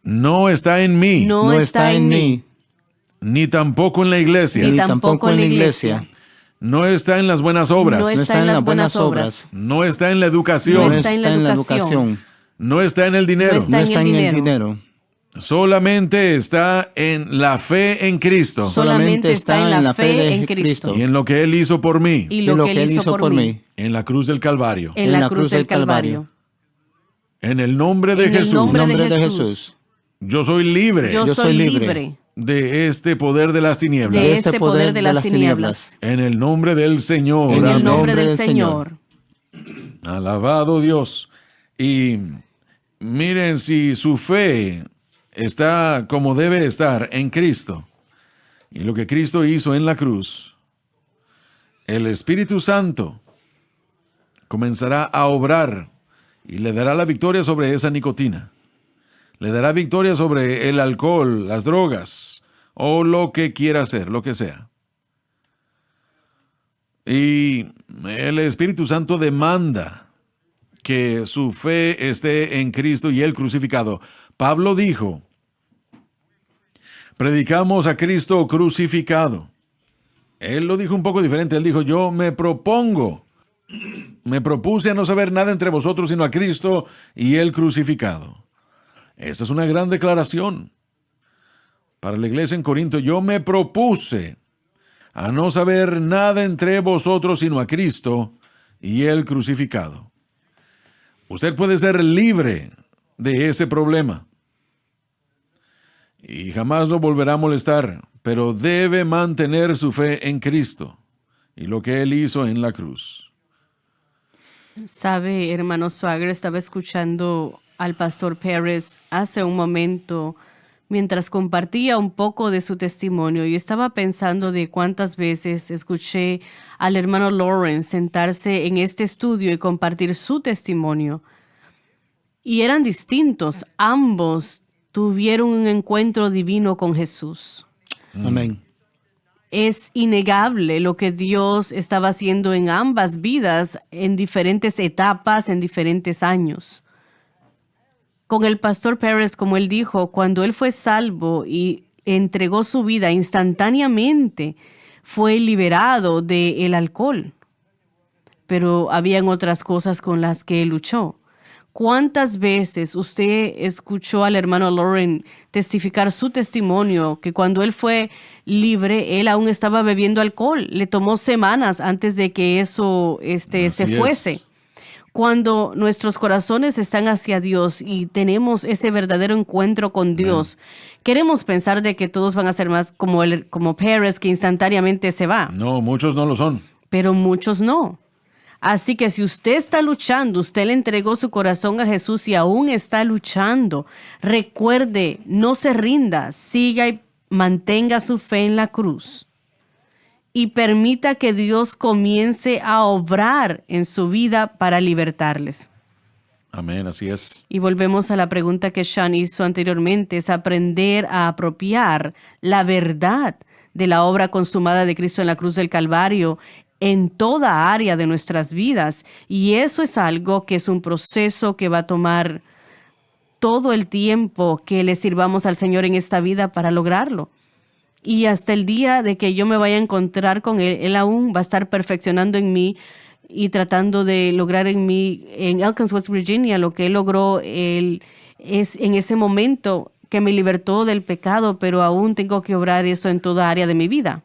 Speaker 2: No está en mí,
Speaker 4: No está en mí,
Speaker 2: ni tampoco en la iglesia.
Speaker 4: Ni
Speaker 3: ni
Speaker 4: tampoco en la iglesia.
Speaker 2: No está en las buenas obras.
Speaker 4: No
Speaker 3: No está en las buenas obras.
Speaker 2: No está en la educación.
Speaker 4: No
Speaker 3: No
Speaker 4: está en la educación.
Speaker 2: No está en el dinero.
Speaker 4: No está
Speaker 3: No
Speaker 4: en
Speaker 3: está
Speaker 4: el
Speaker 3: en el
Speaker 4: dinero.
Speaker 3: dinero.
Speaker 2: Solamente está en la fe en Cristo
Speaker 4: Solamente está en la fe en Cristo
Speaker 2: y en lo que Él hizo por mí
Speaker 4: y lo que Él hizo por mí
Speaker 2: en la cruz del Calvario.
Speaker 4: en la cruz del Calvario.
Speaker 2: En el nombre de
Speaker 4: En el
Speaker 2: Jesús,
Speaker 4: nombre
Speaker 3: En
Speaker 4: de
Speaker 3: nombre de
Speaker 4: Jesús.
Speaker 3: Jesús.
Speaker 2: yo soy libre
Speaker 4: Yo
Speaker 3: Yo
Speaker 4: soy
Speaker 3: soy
Speaker 4: libre
Speaker 3: libre
Speaker 2: de este poder de las tinieblas.
Speaker 4: de este poder de las tinieblas.
Speaker 2: En el nombre del Señor.
Speaker 4: En el
Speaker 3: Amén.
Speaker 4: nombre del
Speaker 3: del
Speaker 4: Señor.
Speaker 2: Alabado Dios. Y miren, si su fe está como debe estar en Cristo y lo que Cristo hizo en la cruz, el Espíritu Santo comenzará a obrar y le dará la victoria sobre esa nicotina. Le dará victoria sobre el alcohol, las drogas o lo que quiera hacer, lo que sea. Y el Espíritu Santo demanda que su fe esté en Cristo y el crucificado. Pablo dijo, Predicamos a Cristo crucificado. Él lo dijo un poco diferente. Él dijo, yo me propuse a no saber nada entre vosotros sino a Cristo y Él crucificado. Esa es una gran declaración. Para la iglesia en Corinto, yo me propuse a no saber nada entre vosotros sino a Cristo y Él crucificado. Usted puede ser libre de ese problema y jamás lo volverá a molestar, pero debe mantener su fe en Cristo y lo que Él hizo en la cruz.
Speaker 4: Sabe, hermano Swagger, estaba escuchando al pastor Pérez hace un momento mientras compartía un poco de su testimonio y estaba pensando de cuántas veces escuché al hermano Lawrence sentarse en este estudio y compartir su testimonio. Y eran distintos, ambos tuvieron un encuentro divino con Jesús.
Speaker 3: Amén.
Speaker 4: Es innegable lo que Dios estaba haciendo en ambas vidas, en diferentes etapas, en diferentes años. Con el pastor Pérez, como él dijo, cuando él fue salvo y entregó su vida instantáneamente, fue liberado del alcohol. Pero habían otras cosas con las que él luchó. ¿Cuántas veces usted escuchó al hermano Lauren testificar su testimonio que cuando él fue libre, él aún estaba bebiendo alcohol? Le tomó semanas antes de que eso se fuese.
Speaker 2: Es.
Speaker 4: Cuando nuestros corazones están hacia Dios y tenemos ese verdadero encuentro con Dios, queremos pensar de que todos van a ser más como Pérez, que instantáneamente se va.
Speaker 2: No, muchos no lo son.
Speaker 4: Pero muchos no. Así que si usted está luchando, usted le entregó su corazón a Jesús y aún está luchando, recuerde, no se rinda, siga y mantenga su fe en la cruz. Y permita que Dios comience a obrar en su vida para libertarles.
Speaker 2: Amén, así es.
Speaker 4: Y volvemos a la pregunta que Sean hizo anteriormente, es aprender a apropiar la verdad de la obra consumada de Cristo en la cruz del Calvario en toda área de nuestras vidas. Y eso es algo que es un proceso que va a tomar todo el tiempo que le sirvamos al Señor en esta vida para lograrlo. Y hasta el día de que yo me vaya a encontrar con Él, Él aún va a estar perfeccionando en mí y tratando de lograr en mí, en Elkins, West Virginia, lo que Él logró es en ese momento que me libertó del pecado, pero aún tengo que obrar eso en toda área de mi vida.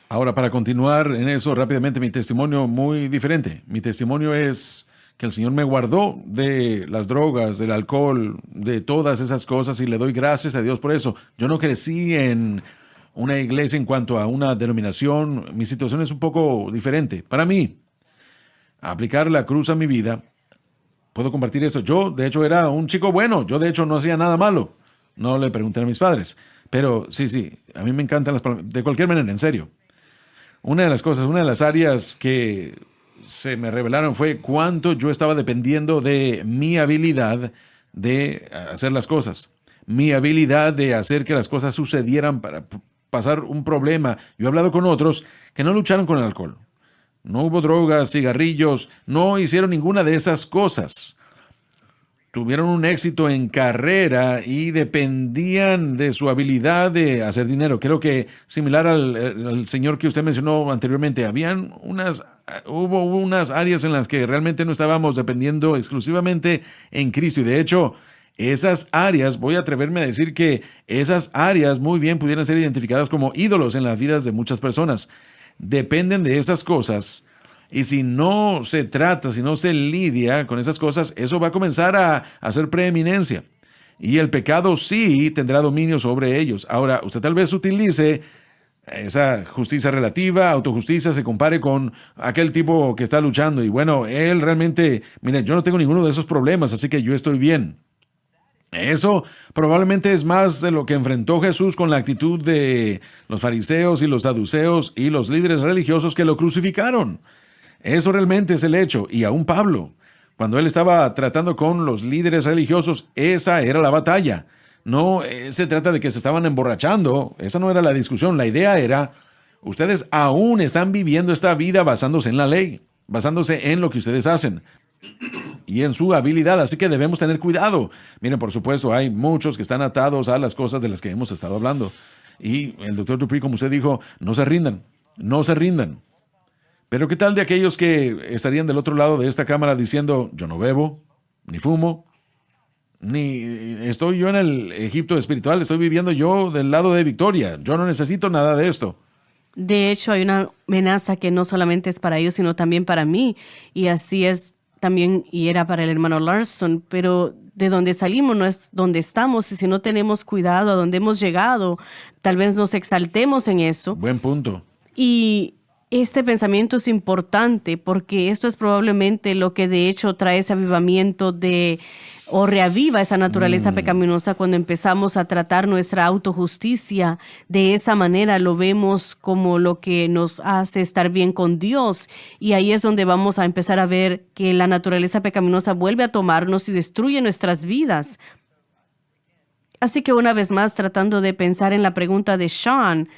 Speaker 2: Ahora, para continuar en eso rápidamente, mi testimonio muy diferente. Mi testimonio es que el Señor me guardó de las drogas, del alcohol, de todas esas cosas y le doy gracias a Dios por eso. Yo no crecí en una iglesia en cuanto a una denominación. Mi situación es un poco diferente. Para mí, aplicar la cruz a mi vida, puedo compartir esto. Yo, de hecho, era un chico bueno. Yo, de hecho, no hacía nada malo. No le pregunté a mis padres. Pero sí, a mí me encantan las palabras. De cualquier manera, en serio. Una de las áreas que se me revelaron fue cuánto yo estaba dependiendo de mi habilidad de hacer las cosas. Mi habilidad de hacer que las cosas sucedieran para pasar un problema. Yo he hablado con otros que no lucharon con el alcohol. No hubo drogas, cigarrillos, no hicieron ninguna de esas cosas. Tuvieron un éxito en carrera y dependían de su habilidad de hacer dinero. Creo que similar al señor que usted mencionó anteriormente, hubo unas áreas en las que realmente no estábamos dependiendo exclusivamente en Cristo. Y de hecho, esas áreas, voy a atreverme a decir que esas áreas muy bien pudieran ser identificadas como ídolos en las vidas de muchas personas. Dependen de esas cosas. Y si no se trata, si no se lidia con esas cosas, eso va a comenzar a hacer preeminencia. Y el pecado sí tendrá dominio sobre ellos. Ahora, usted tal vez utilice esa justicia relativa, autojusticia, se compare con aquel tipo que está luchando. Y bueno, él realmente, mire, yo no tengo ninguno de esos problemas, así que yo estoy bien. Eso probablemente es más de lo que enfrentó Jesús con la actitud de los fariseos y los saduceos y los líderes religiosos que lo crucificaron. Eso realmente es el hecho. Y aún Pablo, cuando él estaba tratando con los líderes religiosos, esa era la batalla. No se trata de que se estaban emborrachando, esa no era la discusión. La idea era, ustedes aún están viviendo esta vida basándose en la ley, basándose en lo que ustedes hacen. y en su habilidad, así que debemos tener cuidado. Miren, por supuesto, hay muchos que están atados a las cosas de las que hemos estado hablando. Y el doctor Dupree, como usted dijo, no se rindan, no se rindan. Pero ¿qué tal de aquellos que estarían del otro lado de esta cámara diciendo, yo no bebo, ni fumo, ni estoy yo en el Egipto espiritual, estoy viviendo yo del lado de victoria, yo no necesito nada de esto?
Speaker 4: De hecho, hay una amenaza que no solamente es para ellos, sino también para mí. Y así es también, y era para el hermano Larson, pero de donde salimos no es donde estamos, y si no tenemos cuidado a donde hemos llegado, tal vez nos exaltemos en eso.
Speaker 2: Buen punto.
Speaker 4: Y este pensamiento es importante porque esto es probablemente lo que de hecho trae ese avivamiento o reaviva esa naturaleza pecaminosa cuando empezamos a tratar nuestra autojusticia de esa manera. Lo vemos como lo que nos hace estar bien con Dios, y ahí es donde vamos a empezar a ver que la naturaleza pecaminosa vuelve a tomarnos y destruye nuestras vidas. Así que una vez más, tratando de pensar en la pregunta de Sean,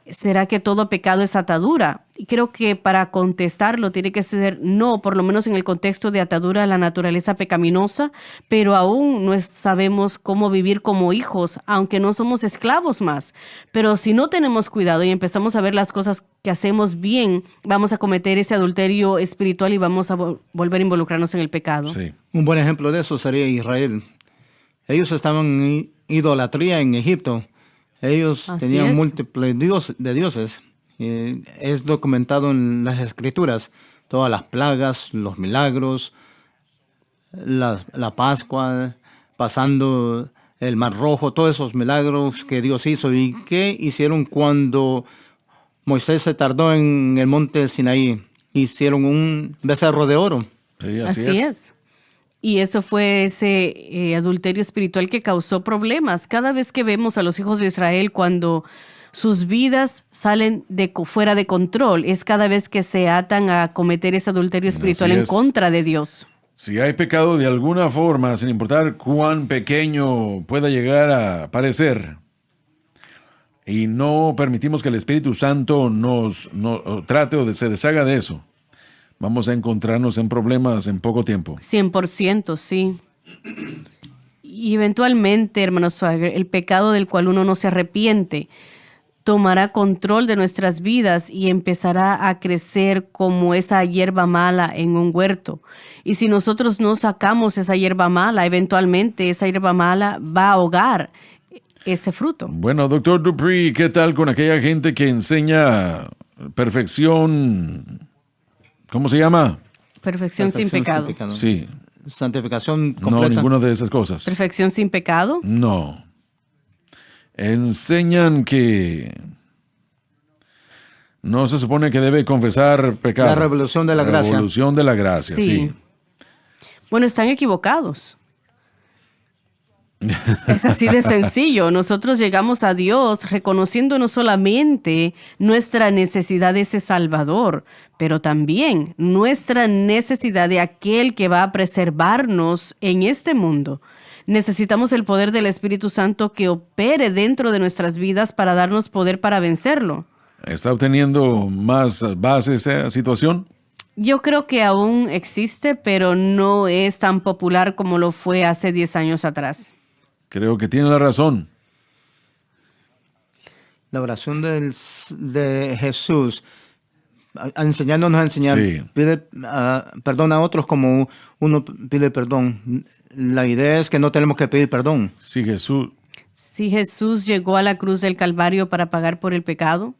Speaker 4: ¿será que todo pecado es atadura? Y creo que para contestarlo tiene que ser no, por lo menos en el contexto de atadura a la naturaleza pecaminosa, pero aún no sabemos cómo vivir como hijos, aunque no somos esclavos más. Pero si no tenemos cuidado y empezamos a ver las cosas que hacemos bien, vamos a cometer ese adulterio espiritual y vamos a volver a involucrarnos en el pecado.
Speaker 2: Sí.
Speaker 3: Un buen ejemplo de eso sería Israel. Ellos estaban en idolatría en Egipto. Ellos
Speaker 4: Así
Speaker 3: tenían
Speaker 4: es.
Speaker 3: múltiples dioses. Es documentado en las escrituras. Todas las plagas, los milagros, la Pascua, pasando el Mar Rojo, todos esos milagros que Dios hizo. ¿Y qué hicieron cuando Moisés se tardó en el monte Sinaí? Hicieron un becerro de oro.
Speaker 2: Sí,
Speaker 4: Así es. Y eso fue ese adulterio espiritual que causó problemas. Cada vez que vemos a los hijos de Israel cuando sus vidas salen fuera de control, es cada vez que se atan a cometer ese adulterio espiritual
Speaker 2: Así
Speaker 4: en
Speaker 2: es.
Speaker 4: contra de Dios.
Speaker 2: Si hay pecado de alguna forma, sin importar cuán pequeño pueda llegar a parecer, y no permitimos que el Espíritu Santo nos trate o se deshaga de eso, vamos a encontrarnos en problemas en poco tiempo.
Speaker 4: 100%, sí. Y eventualmente, hermano Swagger, el pecado del cual uno no se arrepiente tomará control de nuestras vidas y empezará a crecer como esa hierba mala en un huerto. Y si nosotros no sacamos esa hierba mala, eventualmente esa hierba mala va a ahogar ese fruto.
Speaker 2: Bueno, doctor Dupree, ¿qué tal con aquella gente que enseña perfección? ¿Cómo se llama?
Speaker 4: Perfección sin pecado.
Speaker 2: Sí.
Speaker 3: Santificación
Speaker 2: No,
Speaker 3: completa.
Speaker 2: ninguna de esas cosas.
Speaker 4: Perfección sin pecado.
Speaker 2: No. Enseñan que no se supone que debe confesar pecado.
Speaker 3: La revolución de la gracia.
Speaker 2: Revolución de la gracia, sí.
Speaker 4: Bueno, están equivocados. Es así de sencillo. Nosotros llegamos a Dios reconociendo no solamente nuestra necesidad de ese Salvador, pero también nuestra necesidad de aquel que va a preservarnos en este mundo. Necesitamos el poder del Espíritu Santo que opere dentro de nuestras vidas para darnos poder para vencerlo.
Speaker 2: ¿Está obteniendo más base esa situación?
Speaker 4: Yo creo que aún existe, pero no es tan popular como lo fue hace 10 años atrás.
Speaker 2: Creo que tiene la razón.
Speaker 3: La oración de Jesús, enseñándonos a enseñar,
Speaker 2: Sí.
Speaker 3: pide perdón a otros como uno pide perdón. La idea es que no tenemos que pedir perdón.
Speaker 2: Sí, Jesús.
Speaker 4: Si Jesús llegó a la cruz del Calvario para pagar por el pecado,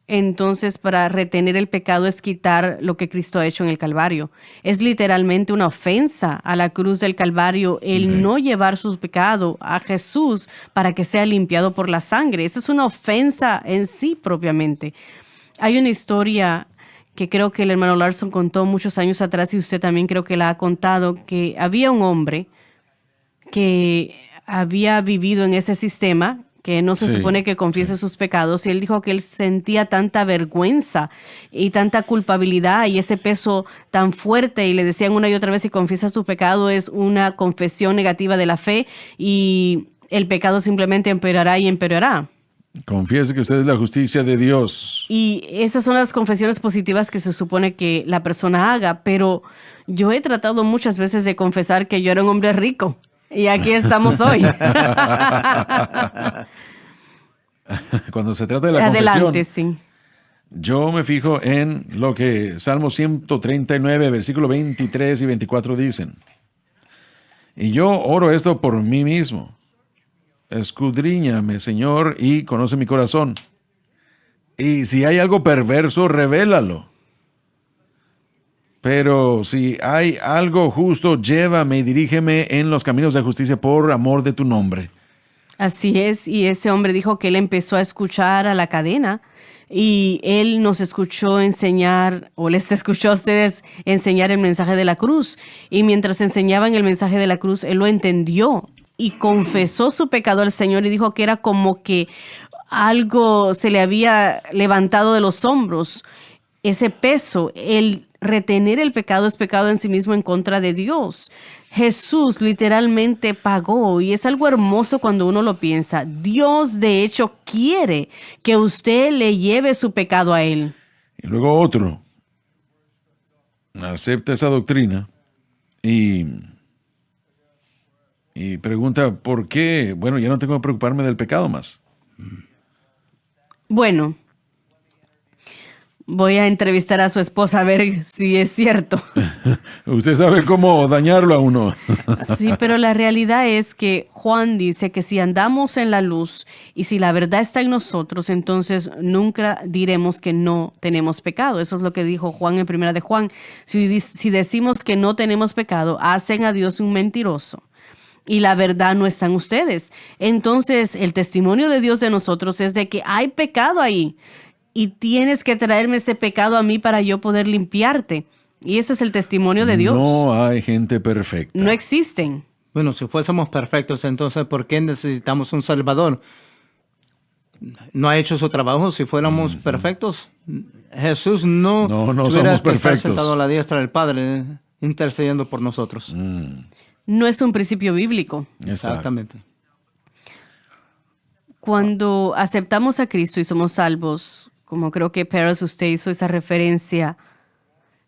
Speaker 4: entonces para retener el pecado es quitar lo que Cristo ha hecho en el Calvario. Es literalmente una ofensa a la cruz del Calvario el no llevar su pecado a Jesús para que sea limpiado por la sangre. Esa es una ofensa en sí propiamente. Hay una historia que creo que el hermano Larson contó muchos años atrás y usted también creo que la ha contado, que había un hombre que había vivido en ese sistema, que no se
Speaker 2: Sí,
Speaker 4: supone que confiese sus pecados, y él dijo que él sentía tanta vergüenza y tanta culpabilidad y ese peso tan fuerte, y le decían una y otra vez, si confiesa su pecado es una confesión negativa de la fe y el pecado simplemente empeorará y empeorará.
Speaker 2: Confiese que usted es la justicia de Dios.
Speaker 4: Y esas son las confesiones positivas que se supone que la persona haga, pero yo he tratado muchas veces de confesar que yo era un hombre rico y aquí estamos hoy.
Speaker 2: Cuando se trata de la
Speaker 4: Adelante,
Speaker 2: confesión,
Speaker 4: sí.
Speaker 2: yo me fijo en lo que Salmo 139, versículo 23 y 24 dicen. Y yo oro esto por mí mismo. Escudriñame, Señor, y conoce mi corazón. Y si hay algo perverso, revélalo. Pero si hay algo justo, llévame y dirígeme en los caminos de justicia por amor de tu nombre.
Speaker 4: Así es, y ese hombre dijo que él empezó a escuchar a la cadena y él nos escuchó enseñar, o les escuchó a ustedes enseñar el mensaje de la cruz. Y mientras enseñaban el mensaje de la cruz, él lo entendió y confesó su pecado al Señor y dijo que era como que algo se le había levantado de los hombros. Ese peso, el retener el pecado es pecado en sí mismo en contra de Dios. Jesús literalmente pagó y es algo hermoso cuando uno lo piensa. Dios de hecho quiere que usted le lleve su pecado a Él.
Speaker 2: Y luego otro acepta esa doctrina y pregunta por qué. Bueno, ya no tengo que preocuparme del pecado más.
Speaker 4: Bueno, voy a entrevistar a su esposa a ver si es cierto.
Speaker 2: Usted sabe cómo dañarlo a uno.
Speaker 4: Sí, pero la realidad es que Juan dice que si andamos en la luz y si la verdad está en nosotros, entonces nunca diremos que no tenemos pecado. Eso es lo que dijo Juan en primera de Juan. Si decimos que no tenemos pecado, hacen a Dios un mentiroso. Y la verdad no está en ustedes. Entonces, el testimonio de Dios de nosotros es de que hay pecado ahí. Y tienes que traerme ese pecado a mí para yo poder limpiarte. Y ese es el testimonio de Dios.
Speaker 2: No hay gente perfecta.
Speaker 4: No existen.
Speaker 3: Bueno, si fuésemos perfectos, entonces, ¿por qué necesitamos un Salvador? ¿No ha hecho su trabajo? Si fuéramos perfectos, Jesús no
Speaker 2: No
Speaker 3: tuviera
Speaker 2: somos
Speaker 3: que estar
Speaker 2: perfectos.
Speaker 3: sentado a la diestra del Padre intercediendo por nosotros.
Speaker 4: No es un principio bíblico.
Speaker 2: Exacto.
Speaker 3: Exactamente.
Speaker 4: Cuando aceptamos a Cristo y somos salvos, como creo que Peres usted hizo esa referencia,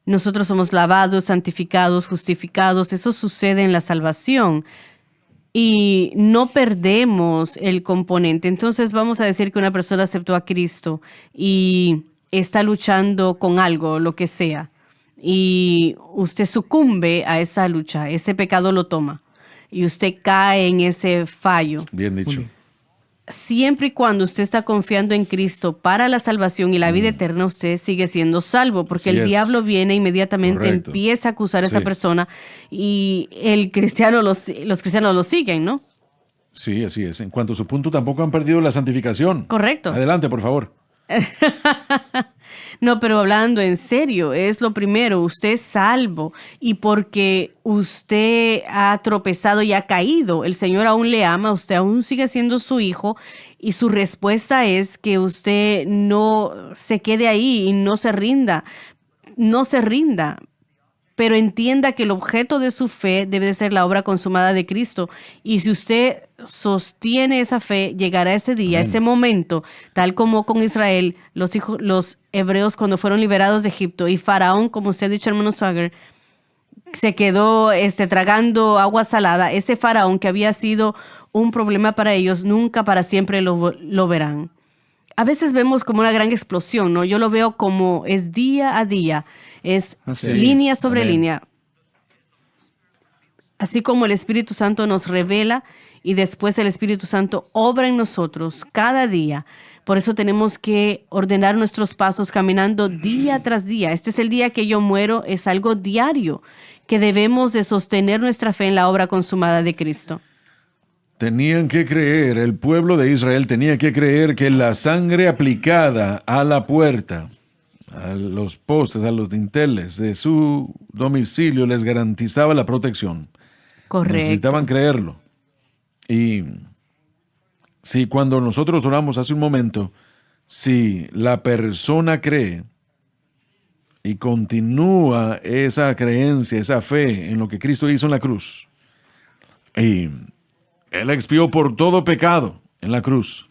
Speaker 4: nosotros somos lavados, santificados, justificados. Eso sucede en la salvación y no perdemos el componente. Entonces vamos a decir que una persona aceptó a Cristo y está luchando con algo, lo que sea, y usted sucumbe a esa lucha, ese pecado lo toma y usted cae en ese fallo.
Speaker 2: Bien dicho.
Speaker 4: Siempre y cuando usted está confiando en Cristo para la salvación y la vida eterna, usted sigue siendo salvo, porque
Speaker 2: Así
Speaker 4: el
Speaker 2: es.
Speaker 4: diablo viene inmediatamente,
Speaker 2: Correcto.
Speaker 4: empieza a acusar a esa
Speaker 2: Sí.
Speaker 4: persona y los cristianos lo siguen, ¿no?
Speaker 2: Sí, así es. En cuanto a su punto, tampoco han perdido la santificación.
Speaker 4: Correcto.
Speaker 2: Adelante, por favor.
Speaker 4: No, pero hablando en serio, es lo primero, usted es salvo y porque usted ha tropezado y ha caído, el Señor aún le ama, usted aún sigue siendo su hijo y su respuesta es que usted no se quede ahí y no se rinda, pero entienda que el objeto de su fe debe de ser la obra consumada de Cristo. Y si usted sostiene esa fe, llegará ese día, ese momento, tal como con Israel, los hebreos cuando fueron liberados de Egipto y Faraón, como usted ha dicho, hermano Swagger, se quedó tragando agua salada. Ese Faraón que había sido un problema para ellos, nunca para siempre lo verán. A veces vemos como una gran explosión, ¿no? Yo lo veo como es día a día, es
Speaker 3: Así es.
Speaker 4: línea sobre
Speaker 2: Amén.
Speaker 4: línea. Así como el Espíritu Santo nos revela y después el Espíritu Santo obra en nosotros cada día. Por eso tenemos que ordenar nuestros pasos caminando día tras día. Este es el día que yo muero, es algo diario que debemos de sostener nuestra fe en la obra consumada de Cristo.
Speaker 2: Tenían que creer, el pueblo de Israel tenía que creer que la sangre aplicada a la puerta, a los postes, a los dinteles de su domicilio les garantizaba la protección.
Speaker 4: Correcto.
Speaker 2: Necesitaban creerlo. Y si cuando nosotros oramos hace un momento, si la persona cree y continúa esa creencia, esa fe en lo que Cristo hizo en la cruz, y Él expió por todo pecado en la cruz,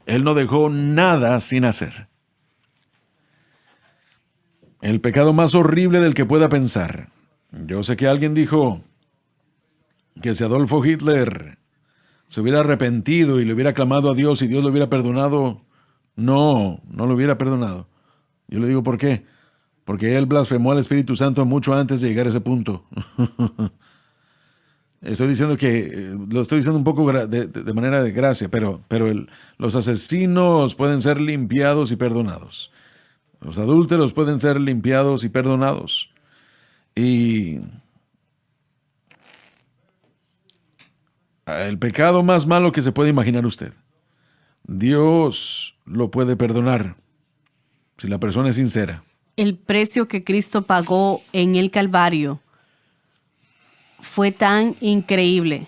Speaker 2: Él no dejó nada sin hacer. El pecado más horrible del que pueda pensar. Yo sé que alguien dijo que si Adolfo Hitler se hubiera arrepentido y le hubiera clamado a Dios y Dios lo hubiera perdonado, no lo hubiera perdonado. Yo le digo por qué. Porque él blasfemó al Espíritu Santo mucho antes de llegar a ese punto. Estoy diciendo que, lo estoy diciendo un poco de manera de gracia, pero los asesinos pueden ser limpiados y perdonados. Los adúlteros pueden ser limpiados y perdonados. Y el pecado más malo que se puede imaginar usted, Dios lo puede perdonar si la persona es sincera.
Speaker 4: El precio que Cristo pagó en el Calvario fue tan increíble.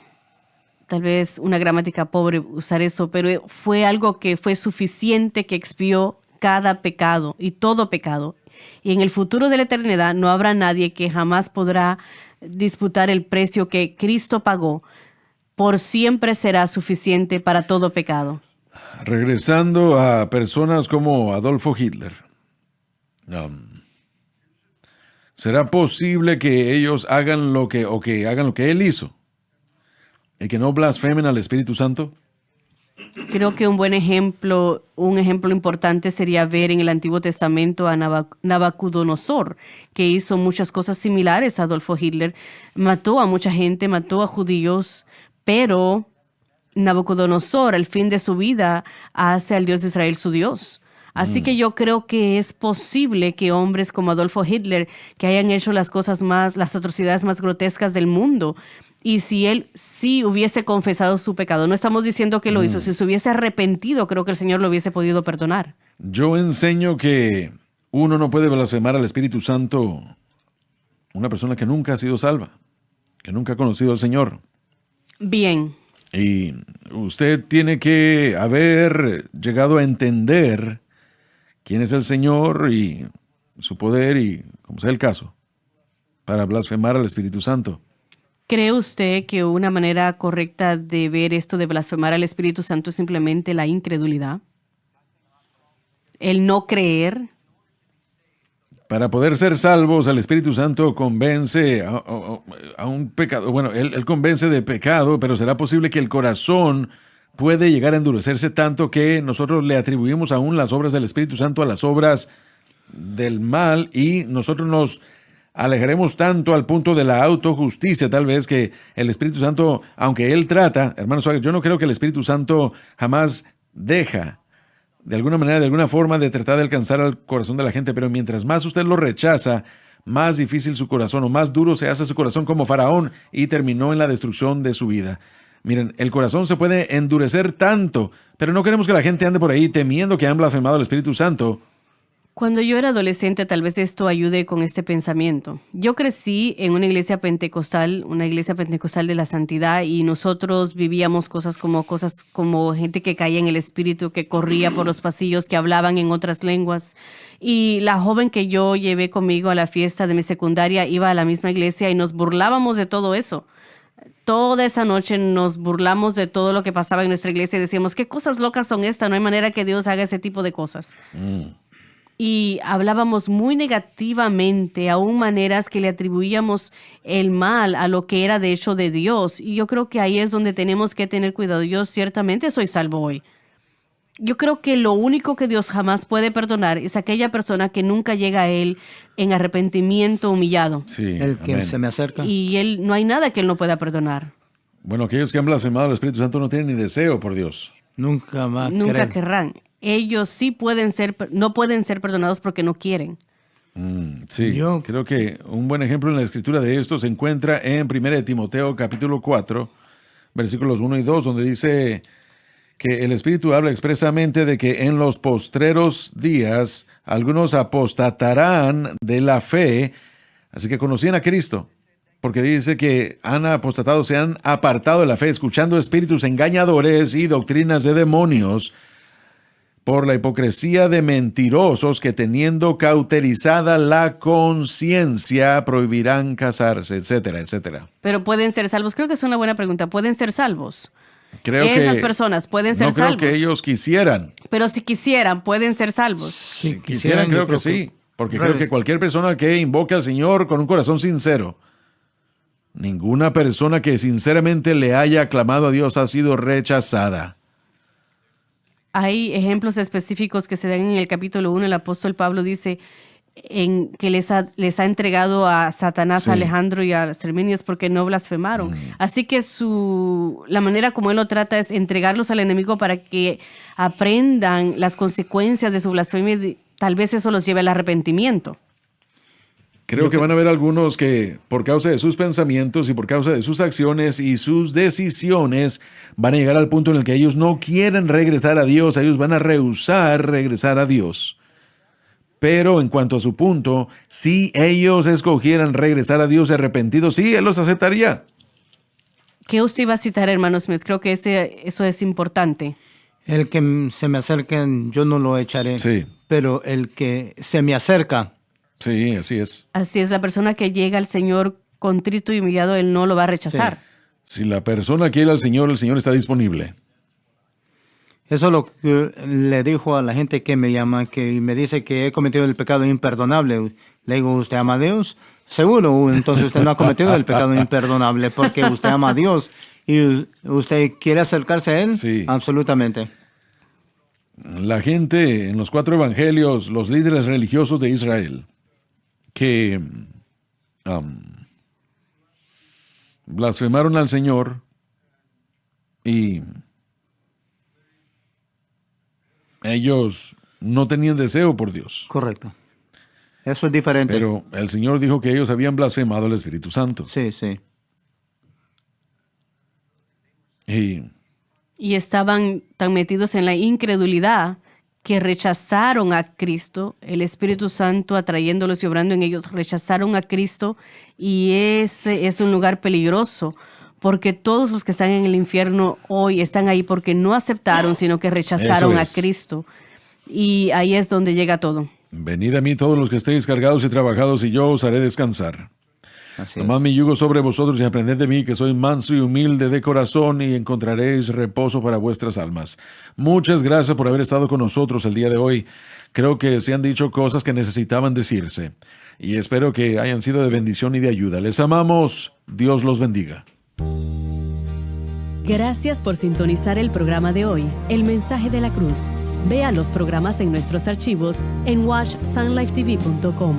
Speaker 4: Tal vez una gramática pobre usar eso, pero fue algo que fue suficiente, que expió cada pecado y todo pecado. Y en el futuro de la eternidad no habrá nadie que jamás podrá disputar el precio que Cristo pagó. Por siempre será suficiente para todo pecado.
Speaker 2: Regresando a personas como Adolfo Hitler, ¿será posible que ellos hagan lo que él hizo y que no blasfemen al Espíritu Santo?
Speaker 4: Creo que un ejemplo importante sería ver en el Antiguo Testamento a Nabucodonosor, que hizo muchas cosas similares a Adolfo Hitler. Mató a mucha gente, mató a judíos, pero Nabucodonosor, al fin de su vida, hace al Dios de Israel su Dios. Así que yo creo que es posible que hombres como Adolfo Hitler, que hayan hecho las atrocidades más grotescas del mundo, y si él sí hubiese confesado su pecado, no estamos diciendo que lo hizo, si se hubiese arrepentido, creo que el Señor lo hubiese podido perdonar.
Speaker 2: Yo enseño que uno no puede blasfemar al Espíritu Santo, una persona que nunca ha sido salva, que nunca ha conocido al Señor.
Speaker 4: Bien.
Speaker 2: Y usted tiene que haber llegado a entender quién es el Señor y su poder y, como sea el caso, para blasfemar al Espíritu Santo.
Speaker 4: ¿Cree usted que una manera correcta de ver esto de blasfemar al Espíritu Santo es simplemente la incredulidad? El no creer.
Speaker 2: Para poder ser salvos, el Espíritu Santo convence a un pecado. Bueno, él convence de pecado, pero será posible que el corazón puede llegar a endurecerse tanto que nosotros le atribuimos aún las obras del Espíritu Santo a las obras del mal y nosotros nos alejaremos tanto al punto de la autojusticia, tal vez, que el Espíritu Santo, aunque Él trata, hermano Suárez, yo no creo que el Espíritu Santo jamás deja, de alguna manera, de alguna forma, de tratar de alcanzar al corazón de la gente, pero mientras más usted lo rechaza, más difícil su corazón o más duro se hace su corazón, como Faraón, y terminó en la destrucción de su vida. Miren, el corazón se puede endurecer tanto, pero no queremos que la gente ande por ahí temiendo que han blasfemado al Espíritu Santo.
Speaker 4: Cuando yo era adolescente, tal vez esto ayude con este pensamiento. Yo crecí en una iglesia pentecostal de la santidad, y nosotros vivíamos cosas como gente que caía en el espíritu, que corría por los pasillos, que hablaban en otras lenguas. Y la joven que yo llevé conmigo a la fiesta de mi secundaria iba a la misma iglesia y nos burlábamos de todo eso. Toda esa noche nos burlamos de todo lo que pasaba en nuestra iglesia y decíamos, ¿qué cosas locas son estas? No hay manera que Dios haga ese tipo de cosas. Y hablábamos muy negativamente, aún maneras que le atribuíamos el mal a lo que era de hecho de Dios. Y yo creo que ahí es donde tenemos que tener cuidado. Yo ciertamente soy salvo hoy. Yo creo que lo único que Dios jamás puede perdonar es aquella persona que nunca llega a Él en arrepentimiento humillado.
Speaker 2: Sí,
Speaker 3: El que
Speaker 2: amén.
Speaker 3: se me acerca.
Speaker 4: Y no hay nada que Él no pueda perdonar.
Speaker 2: Bueno, aquellos que han blasfemado al Espíritu Santo no tienen ni deseo por Dios.
Speaker 3: Nunca va
Speaker 4: Nunca
Speaker 3: querer.
Speaker 4: querrán. Ellos sí no pueden ser perdonados porque no quieren.
Speaker 2: Sí,
Speaker 3: Yo-
Speaker 2: creo que un buen ejemplo en la escritura de esto se encuentra en 1 Timoteo capítulo 4, versículos 1 y 2, donde dice que el Espíritu habla expresamente de que en los postreros días algunos apostatarán de la fe, así que conocían a Cristo, porque dice que han apostatado, se han apartado de la fe, escuchando espíritus engañadores y doctrinas de demonios, por la hipocresía de mentirosos que, teniendo cauterizada la conciencia, prohibirán casarse, etcétera, etcétera.
Speaker 4: Pero pueden ser salvos. Creo que es una buena pregunta. ¿Pueden ser salvos? Esas personas pueden ser
Speaker 2: no creo
Speaker 4: salvos.
Speaker 2: que ellos quisieran.
Speaker 4: Pero si quisieran, pueden ser salvos.
Speaker 2: Si quisieran, creo que sí. Porque creo que cualquier persona que invoque al Señor con un corazón sincero, ninguna persona que sinceramente le haya aclamado a Dios ha sido rechazada.
Speaker 4: Hay ejemplos específicos que se dan en el capítulo 1. El apóstol Pablo dice que les ha entregado a Satanás,
Speaker 2: Sí.
Speaker 4: a Alejandro y a las Herminias porque no blasfemaron. Así que la manera como él lo trata es entregarlos al enemigo para que aprendan las consecuencias de su blasfemia y tal vez eso los lleve al arrepentimiento.
Speaker 2: Creo que van a haber algunos que por causa de sus pensamientos y por causa de sus acciones y sus decisiones van a llegar al punto en el que ellos no quieren regresar a Dios, ellos van a rehusar regresar a Dios. Pero en cuanto a su punto, si ellos escogieran regresar a Dios arrepentidos, sí, Él los aceptaría.
Speaker 4: ¿Qué usted iba a citar, hermano Smith? Creo que eso es importante.
Speaker 3: El que se me acerque, yo no lo echaré.
Speaker 2: Sí.
Speaker 3: Pero el que se me acerca,
Speaker 2: Sí, así es.
Speaker 4: Así es, la persona que llega al Señor contrito y humillado, Él no lo va a rechazar.
Speaker 2: Si la persona quiere al Señor, el Señor está disponible.
Speaker 3: eso es lo que le dijo a la gente que me llama, que me dice que he cometido el pecado imperdonable. Le digo, ¿usted ama a Dios? Seguro, entonces usted no ha cometido el pecado imperdonable porque usted ama a Dios y usted quiere acercarse a Él.
Speaker 2: Sí.
Speaker 3: Absolutamente.
Speaker 2: La gente en los 4 evangelios, los líderes religiosos de Israel, que blasfemaron al Señor y ellos no tenían deseo por Dios.
Speaker 3: Correcto. Eso es diferente.
Speaker 2: Pero el Señor dijo que ellos habían blasfemado al Espíritu Santo.
Speaker 3: Sí, sí.
Speaker 2: Y
Speaker 4: estaban tan metidos en la incredulidad que rechazaron a Cristo, el Espíritu Santo atrayéndolos y obrando en ellos, rechazaron a Cristo, y ese es un lugar peligroso, porque todos los que están en el infierno hoy están ahí porque no aceptaron, sino que rechazaron a Cristo. Y ahí es donde llega todo.
Speaker 2: venid a mí todos los que estéis cargados y trabajados, y yo os haré descansar.
Speaker 3: Así
Speaker 2: Tomad
Speaker 3: es.
Speaker 2: mi yugo sobre vosotros y aprended de mí, que soy manso y humilde de corazón, y encontraréis reposo para vuestras almas. Muchas gracias por haber estado con nosotros el día de hoy. Creo que se han dicho cosas que necesitaban decirse, y espero que hayan sido de bendición y de ayuda. Les amamos. Dios los bendiga.
Speaker 5: Gracias por sintonizar el programa de hoy, El Mensaje de la Cruz. Vea los programas en nuestros archivos en watchsunlifetv.com.